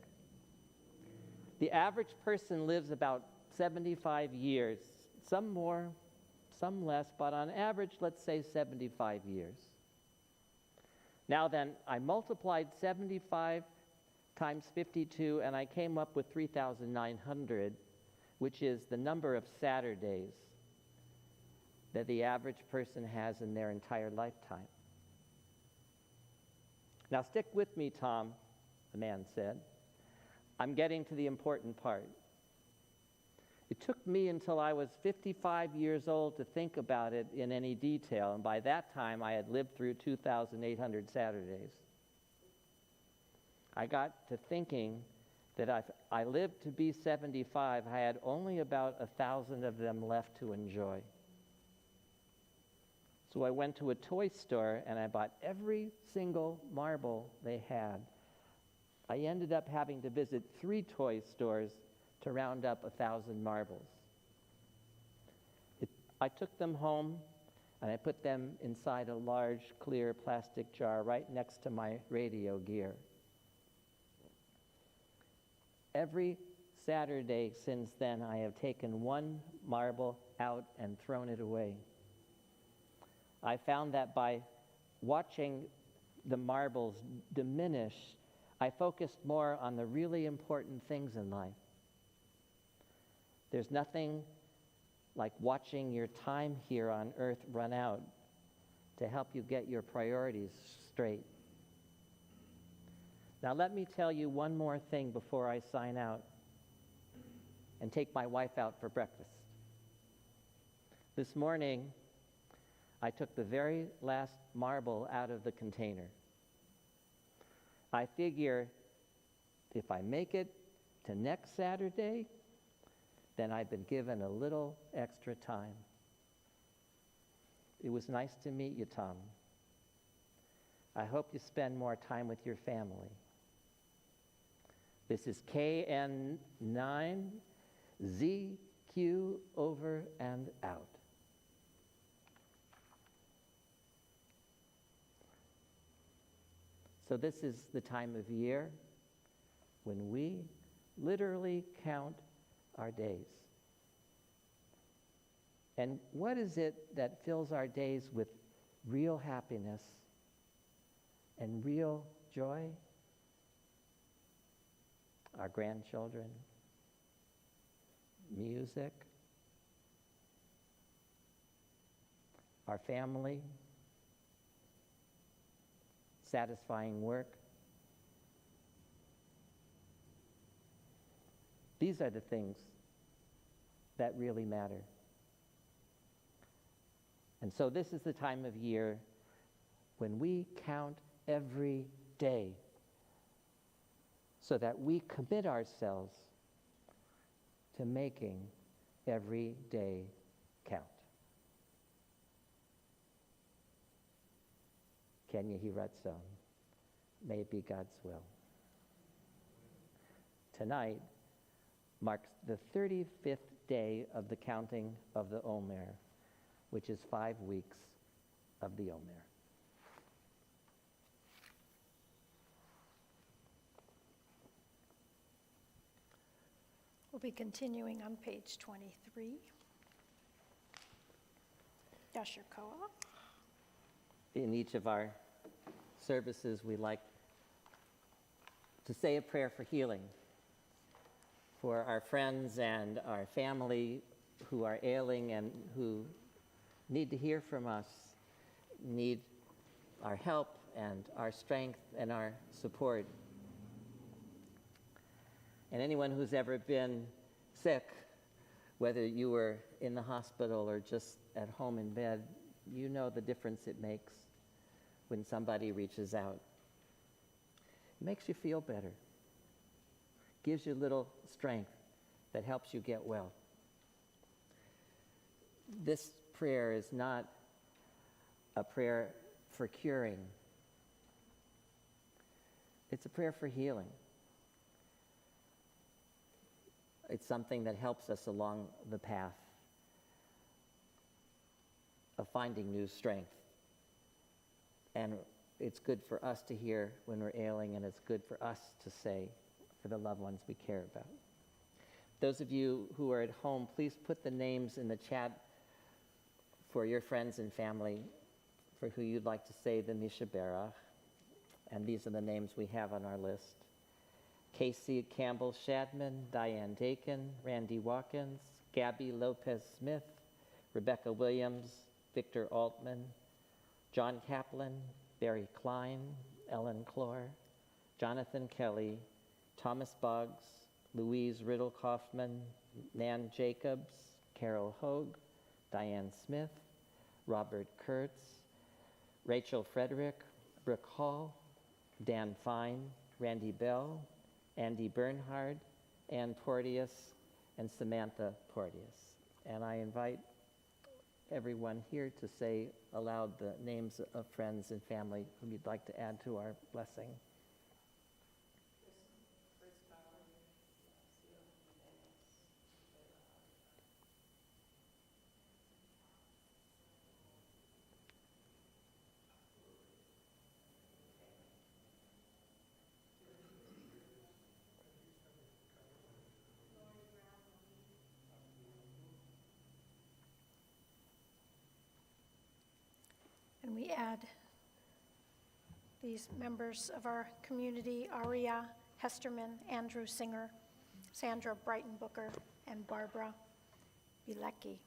The average person lives about 75 years, some more, some less, but on average, let's say 75 years. Now then, I multiplied 75 times 52, and I came up with 3,900, which is the number of Saturdays that the average person has in their entire lifetime. Now stick with me, Tom, the man said. I'm getting to the important part. It took me until I was 55 years old to think about it in any detail, and by that time I had lived through 2,800 Saturdays. I got to thinking that if I lived to be 75, I had only about 1,000 of them left to enjoy. So I went to a toy store and I bought every single marble they had. I ended up having to visit 3 toy stores to round up 1,000 marbles. I took them home and I put them inside a large clear plastic jar right next to my radio gear. Every Saturday since then, I have taken 1 marble out and thrown it away. I found that by watching the marbles diminish, I focused more on the really important things in life. There's nothing like watching your time here on earth run out to help you get your priorities straight. Now let me tell you one more thing before I sign out and take my wife out for breakfast. This morning, I took the very last marble out of the container. I figure if I make it to next Saturday, then I've been given a little extra time. It was nice to meet you, Tom. I hope you spend more time with your family. This is KN9ZQ over and out. So this is the time of year when we literally count our days. And what is it that fills our days with real happiness and real joy? Our grandchildren, music, our family, satisfying work. These are the things that really matter. And so this is the time of year when we count every day so that we commit ourselves to making every day count. Kenya Hiratso. May it be God's will. Tonight marks the 35th day of the counting of the Omer, which is 5 weeks of the Omer. We'll be continuing on page 23. Yasher Koah. In each of our services, we like to say a prayer for healing for our friends and our family who are ailing and who need to hear from us, need our help and our strength and our support. And anyone who's ever been sick, whether you were in the hospital or just at home in bed, you know the difference it makes when somebody reaches out. It makes you feel better, gives you a little strength that helps you get well. This prayer is not a prayer for curing. It's a prayer for healing. It's something that helps us along the path of finding new strength. And it's good for us to hear when we're ailing, and it's good for us to say for the loved ones we care about. Those of you who are at home, please put the names in the chat for your friends and family for who you'd like to say the Misha Berach. And these are the names we have on our list. Casey Campbell Shadman, Diane Dakin, Randy Watkins, Gabby Lopez Smith, Rebecca Williams, Victor Altman, John Kaplan, Barry Klein, Ellen Clore, Jonathan Kelly, Thomas Boggs, Louise Riddle Kaufman, Nan Jacobs, Carol Hogue, Diane Smith, Robert Kurtz, Rachel Frederick, Brooke Hall, Dan Fine, Randy Bell, Andy Bernhard, Ann Porteous, and Samantha Porteous. And I invite everyone here to say aloud the names of friends and family whom you'd like to add to our blessing. And we add these members of our community: Aria Hesterman, Andrew Singer, Sandra Brighton Booker, and Barbara Bilecki.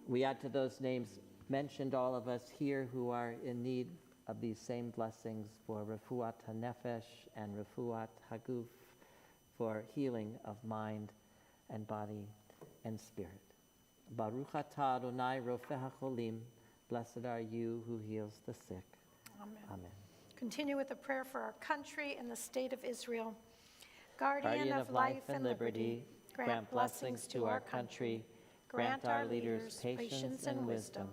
We add to those names mentioned all of us here who are in need of these same blessings for Refuat HaNefesh and Refuat HaGuf, for healing of mind and body and spirit. Baruch atah Adonai Rofeh HaCholim, blessed are you who heals the sick. Amen. Amen. Continue with a prayer for our country and the state of Israel. Guardian of life and liberty, grant blessings to our country. Grant our leaders patience and wisdom.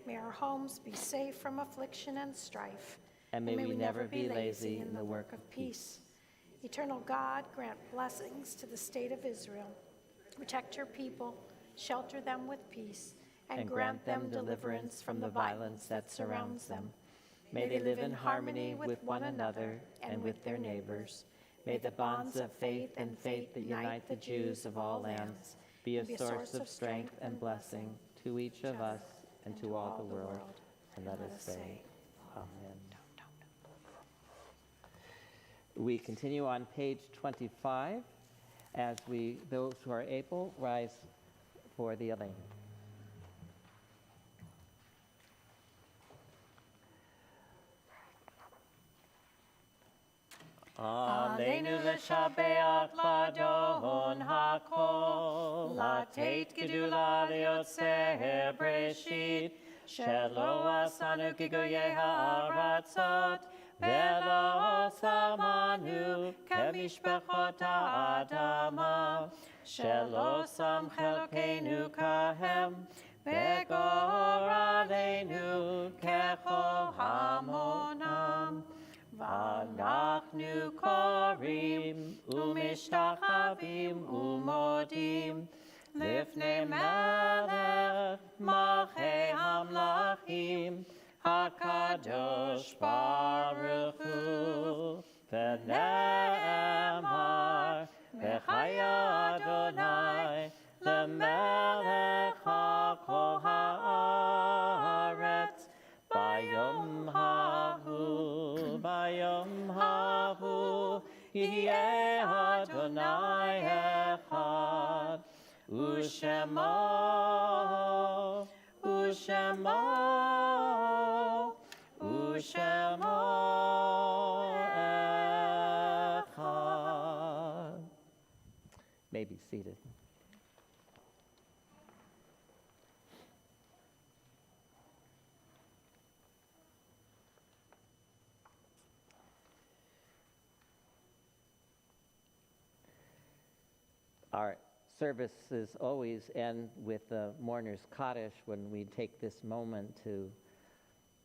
May our homes be safe from affliction and strife. And may we never be lazy in the work of peace. Eternal God, grant blessings to the state of Israel. Protect your people, shelter them with peace, and grant them deliverance from the violence that surrounds them. May they live in harmony with one another and with their neighbors. May the bonds of faith and faith that unite the Jews of all lands be a source of strength and blessing to each of us and to all the world. And let us say, Amen. We continue on page 25 as those who are able, rise for the Aleinu. Aleinu l'shabeach l'adon hakol, lateit gedula liyotzeh breshit, shelo asanu kigoyei ha'aratzot, velo samanu kemishpechot ha'adama, shelo sam chelkeinu kahem, vegor aleinu kecho hamonam. V'anachnu korim u'mishtachavim u'modim lifnei melech malchei hamlachim HaKadosh Baruch Hu, V'ne'emar, V'chaya Adonai, L'melech HaKol ha'aretz, Bayom hahu, Yihyeh Adonai echad, U'shemo echad. May be seated. Our services always end with the mourner's Kaddish when we take this moment to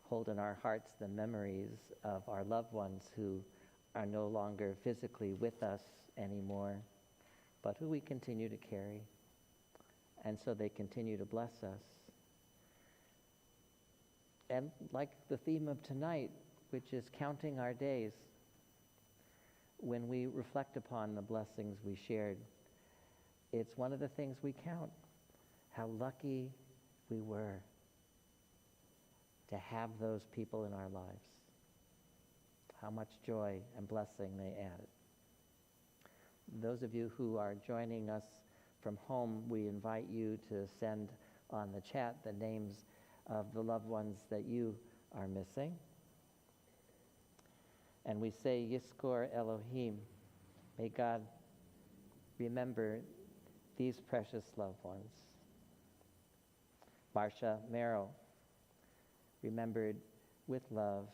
hold in our hearts the memories of our loved ones who are no longer physically with us anymore, but who we continue to carry. And so they continue to bless us. And like the theme of tonight, which is counting our days, when we reflect upon the blessings we shared, it's one of the things we count, how lucky we were to have those people in our lives, how much joy and blessing they added. Those of you who are joining us from home, we invite you to send on the chat the names of the loved ones that you are missing. And we say, Yiskor Elohim, may God remember these precious loved ones. Marcia Merrill, remembered with love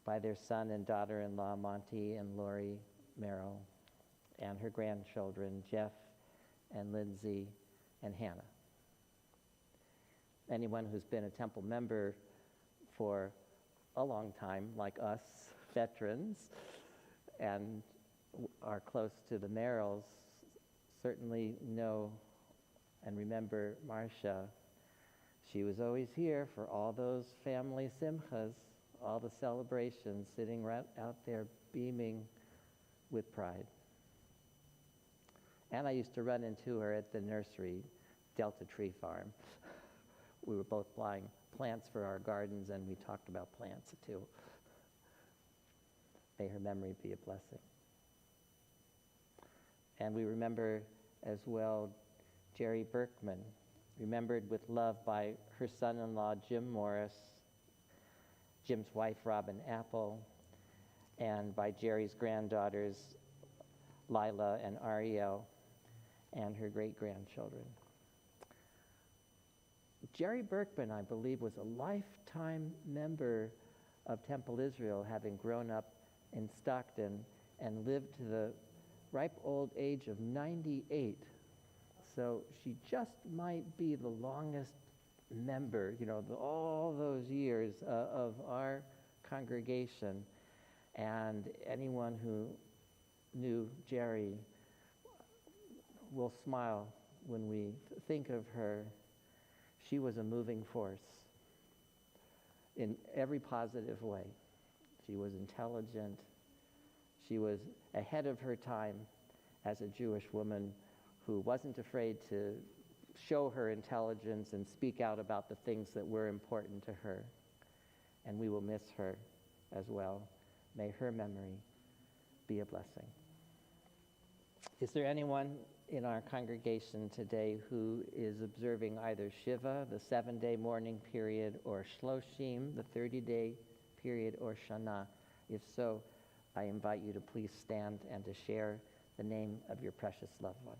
by their son and daughter-in-law, Monty and Lori Merrill, and her grandchildren, Jeff and Lindsay and Hannah. Anyone who's been a temple member for a long time, like us, veterans, and are close to the Merrills, certainly know and remember Marcia. She was always here for all those family simchas, all the celebrations, sitting right out there beaming with pride. And I used to run into her at the nursery, Delta Tree Farm. We were both buying plants for our gardens, and we talked about plants too. May her memory be a blessing. And we remember as well Jerry Berkman, remembered with love by her son-in-law, Jim Morris, Jim's wife, Robin Apple, and by Jerry's granddaughters, Lila and Ariel, and her great-grandchildren. Jerry Berkman, I believe, was a lifetime member of Temple Israel, having grown up in Stockton and lived to the ripe old age of 98. So she just might be the longest member, all those years of our congregation. And anyone who knew Jerry will smile when we think of her. She was a moving force in every positive way. She was intelligent. She was ahead of her time as a Jewish woman who wasn't afraid to show her intelligence and speak out about the things that were important to her. And we will miss her as well. May her memory be a blessing. Is there anyone in our congregation today who is observing either Shiva, the 7-day mourning period, or Shloshim, the 30-day period, or Shana? If so, I invite you to please stand and to share the name of your precious loved one.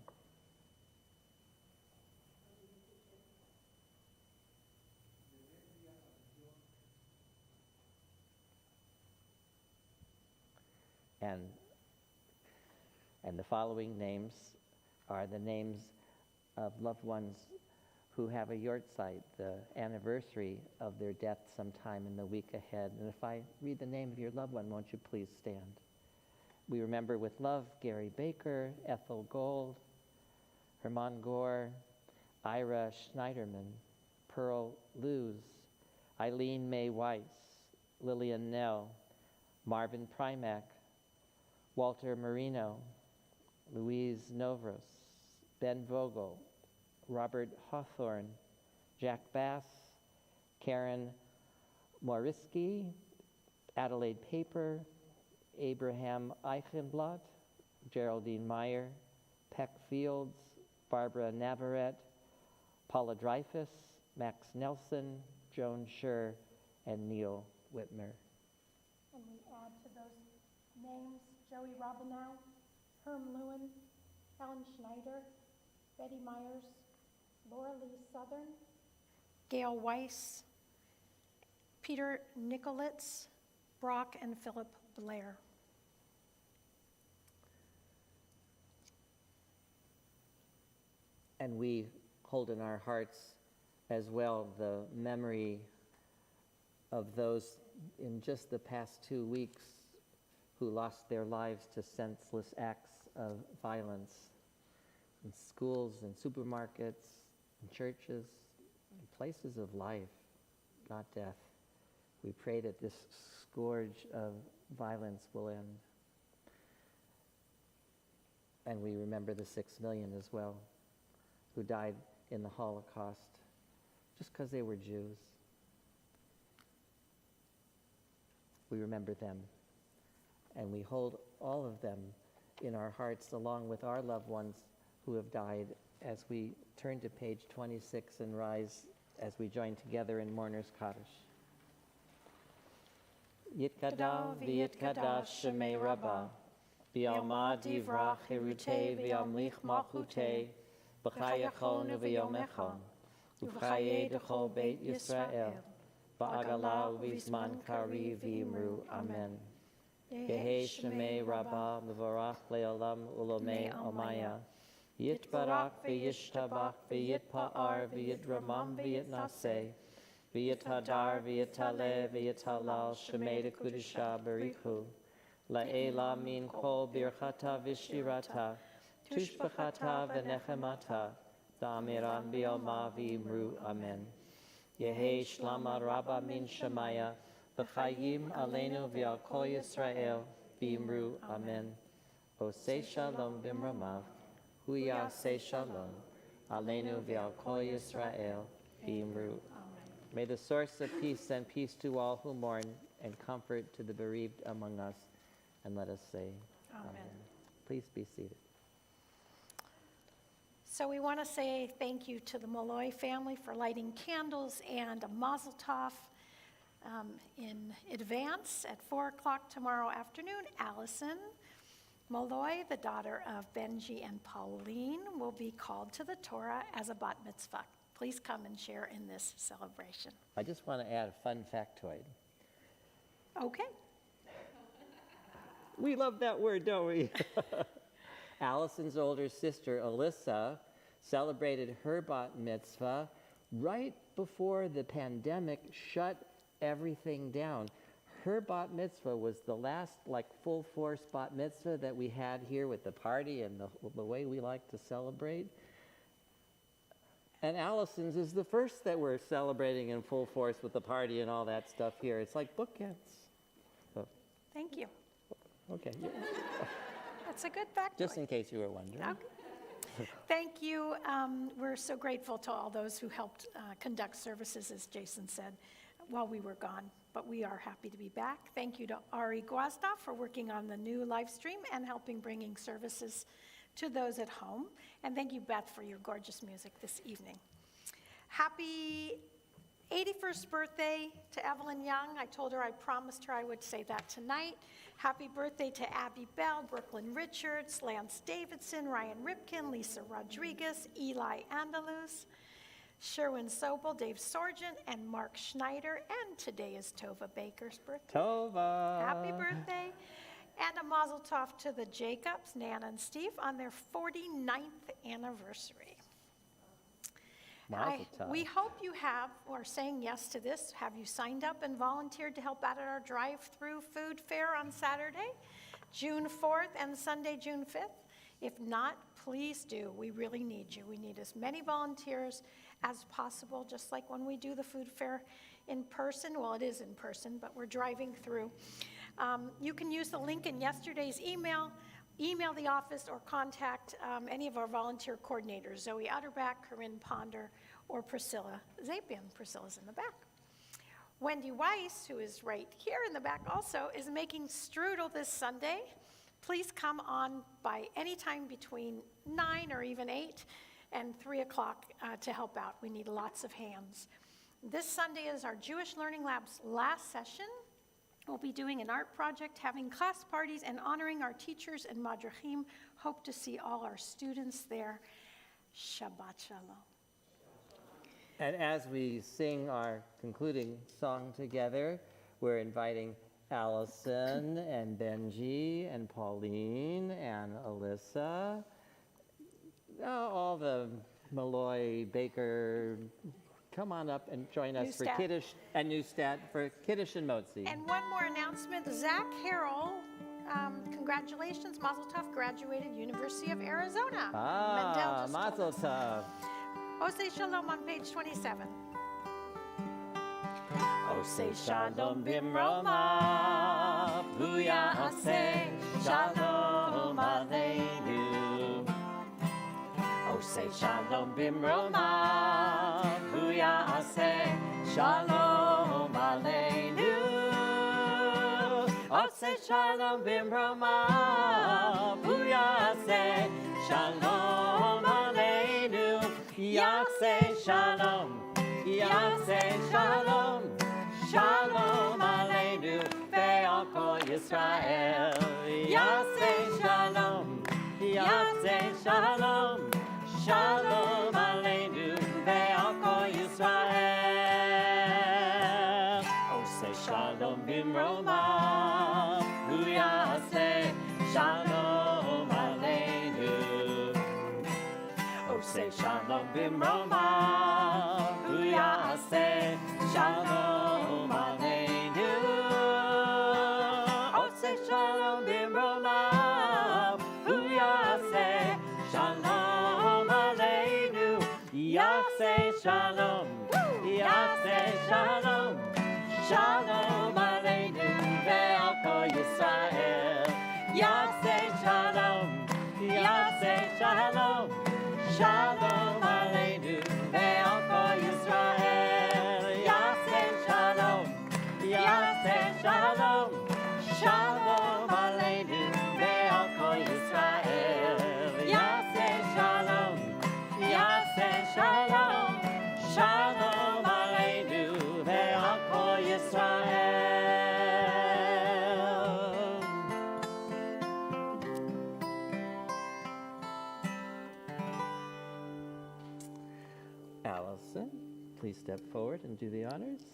And the following names are the names of loved ones who have a yortzeit, the anniversary of their death sometime in the week ahead. And if I read the name of your loved one, won't you please stand? We remember with love Gary Baker, Ethel Gold, Herman Gore, Ira Schneiderman, Pearl Luz, Eileen Mae Weiss, Lillian Nell, Marvin Primack, Walter Marino, Louise Novros, Ben Vogel, Robert Hawthorne, Jack Bass, Karen Moriski, Adelaide Paper, Abraham Eichenblatt, Geraldine Meyer, Peck Fields, Barbara Navarrete, Paula Dreyfus, Max Nelson, Joan Scher, and Neil Whitmer. And we add to those names Joey Robinow, Herm Lewin, Helen Schneider, Betty Myers, Laura Lee Southern, Gail Weiss, Peter Nicolitz, Brock and Philip Blair. And we hold in our hearts as well the memory of those in just the past 2 weeks who lost their lives to senseless acts of violence in schools and supermarkets, in churches, in places of life, not death. We pray that this scourge of violence will end. And we remember the 6 million as well who died in the Holocaust just because they were Jews. We remember them. And we hold all of them in our hearts along with our loved ones who have died as we turn to page 26 and rise as we join together in Mourner's Kaddish. Yitkadav v'yitkadash shemei Rabbah, v'yalma divrach hirutei v'yamlich malchutei, b'chayachon v'yomechon, u'b'chaye dechol beit Yisrael, ba'agala u'vizman kari v'imru, Amen. Yehi shemei Rabbah mevorach le'olam u'lomei omaya, yitbarak v'yishtabach v'yitpa'ar v'yitramam v'yitnaseh, v'yithadar v'yitale v'yitalal shemei dekudisha barichu, la'ela min kol birchata v'shirata, tushbachata v'nechemata, da'amiran b'yalma v'imru, Amen. Yehi shlama rabba min shemaya, v'chayim aleinu v'al kol Yisrael, v'imru, Amen. Osei shalom b'mramav, huya se shalom, aleinu v'al kol Yisrael, v'imru. May the source of peace send peace to all who mourn and comfort to the bereaved among us. And let us say, Amen. Please be seated. So we want to say thank you to the Malloy family for lighting candles and a mazel tov in advance at 4 o'clock tomorrow afternoon. Allison Malloy, the daughter of Benji and Pauline, will be called to the Torah as a bat mitzvah. Please come and share in this celebration. I just want to add a fun factoid. Okay. We love that word, don't we? Allison's older sister, Alyssa, celebrated her bat mitzvah right before the pandemic shut everything down. Her bat mitzvah was the last full force bat mitzvah that we had here with the party and the way we like to celebrate. And Allison's is the first that we're celebrating in full force with the party and all that stuff here. It's like bookends. So, Thank you. okay. Yeah. That's a good factoid. Just in case you were wondering. Okay. Thank you. We're so grateful to all those who helped conduct services, as Jason said, while we were gone. But we are happy to be back. Thank you to Ari Gwazda for working on the new live stream and helping bringing services to those at home. And thank you, Beth, for your gorgeous music this evening. Happy 81st birthday to Evelyn Young. I told her I promised her I would say that tonight. Happy birthday to Abby Bell, Brooklyn Richards, Lance Davidson, Ryan Ripkin, Lisa Rodriguez, Eli Andalus, Sherwin Sobel, Dave Sorgent, and Mark Schneider. And today is Tova Baker's birthday. Tova! Happy birthday. And a mazel tov to the Jacobs, Nana and Steve, on their 49th anniversary. Mazel tov. We hope you have, or saying yes to this, have you signed up and volunteered to help out at our drive-through food fair on Saturday, June 4th and Sunday, June 5th? If not, please do. We really need you. We need as many volunteers as possible, just like when we do the food fair in person. Well, it is in person, but we're driving through. You can use the link in yesterday's email the office, or contact any of our volunteer coordinators, Zoe Utterback, Corinne Ponder, or Priscilla Zapian. Priscilla's in the back. Wendy Weiss, who is right here in the back also, is making strudel this Sunday. Please come on by any time between 9 or even 8 and 3 o'clock to help out. We need lots of hands. This Sunday is our Jewish Learning Lab's last session. We'll be doing an art project, having class parties, and honoring our teachers and madrachim. Hope to see all our students there. Shabbat Shalom. And as we sing our concluding song together, we're inviting Allison and Benji and Pauline and Alyssa, all the Malloy, Baker, come on up and join us for Neustadt. Kiddush and Neustadt for Kiddush and Motzi. And one more announcement, Zach Harrell, congratulations, Mazel Tov, graduated University of Arizona. Mendel just told Mazel us. Tov. Osei Shalom on page 27. Osei Shalom Bimroma, Puya Aseh Shalom Aleinu. Osei Shalom Bimroma, Puya Aseh Shalom Aleinu. Osei Shalom Bimroma, Puya Aseh Shalom Aleinu. Yaseh Shalom, Yaseh Shalom, Shalom Aleinu, ve'al kol Yisrael. Yaseh Shalom, Yaseh Shalom, Shalom Aleinu, ve'al kol Yisrael. Oseh Shalom bimroma, hu yaseh Shalom Aleinu. Oseh Shalom bimroma, hu yaseh Shalom Aleinu. Oseh Shalom bimroma, hu yaseh Shalom Aleinu. Yaseh Shalom, Yaseh Shalom, Shalom Aleinu, ve'al kol Yisrael. Yaseh Shalom, Yaseh Shalom, Shalom Aleinu, ve'al kol Yisrael. Yaseh Shalom, Yaseh Shalom, Shalom Aleinu, ve'al kol Yisrael. Yaseh Shalom, Yaseh Shalom, Shalom Aleinu, ve'al kol Yisrael. Allison, please step forward and do the honors.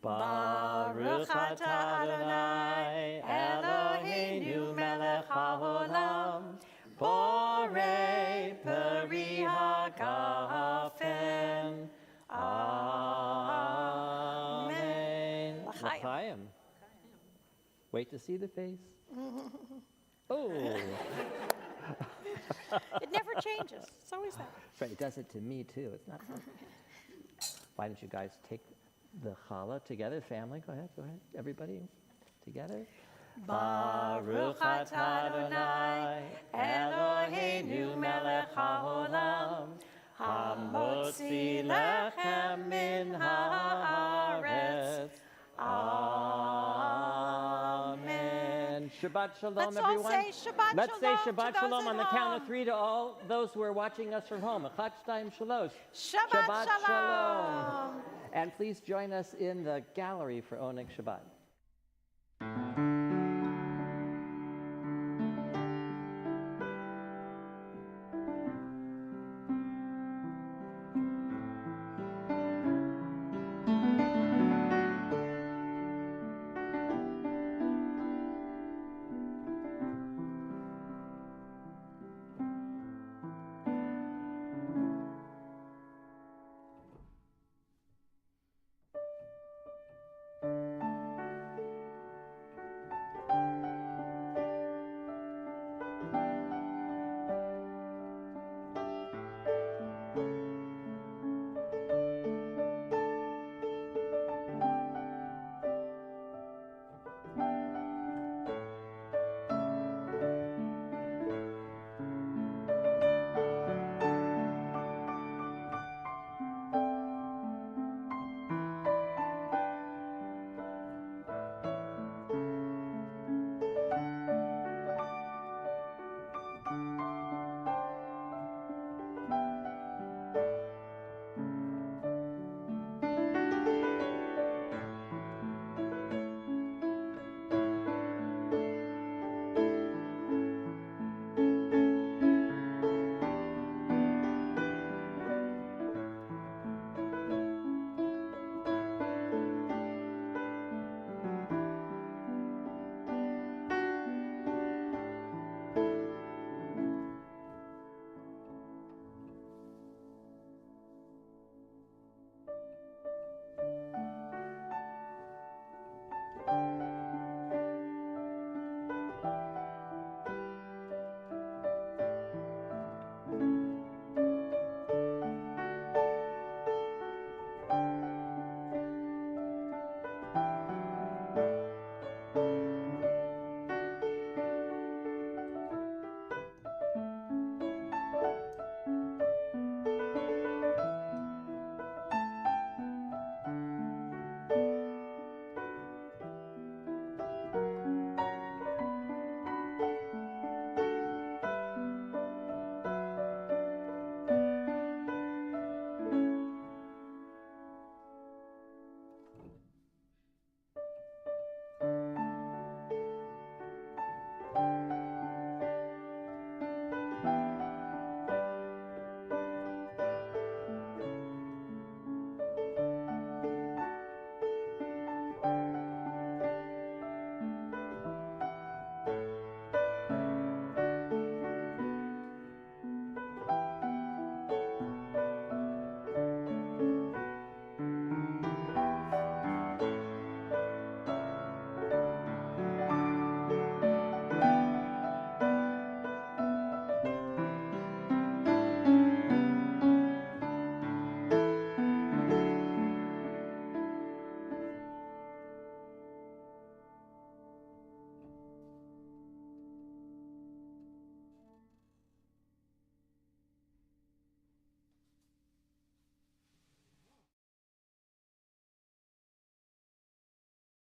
Baruch atah Adonai Eloheinu melech haolam, borei peri hagafen. Amen. L'chaim. Wait to see the face. Oh. It never changes. It's always that. That's right, it does it to me too. It's not fun. Why don't you guys take the challah together, family? Go ahead, everybody together. Baruch atah Adonai Eloheinu melech haolam, hamotzi lechem min haaretz. Amen. Shabbat shalom, Let's all everyone. say Shabbat Let's say shalom Shabbat to those shalom at on the count of home. 3 to all those who are watching us from home. Echad, shtayim, shalosh. Shabbat shalom. And please join us in the gallery for Oneg Shabbat.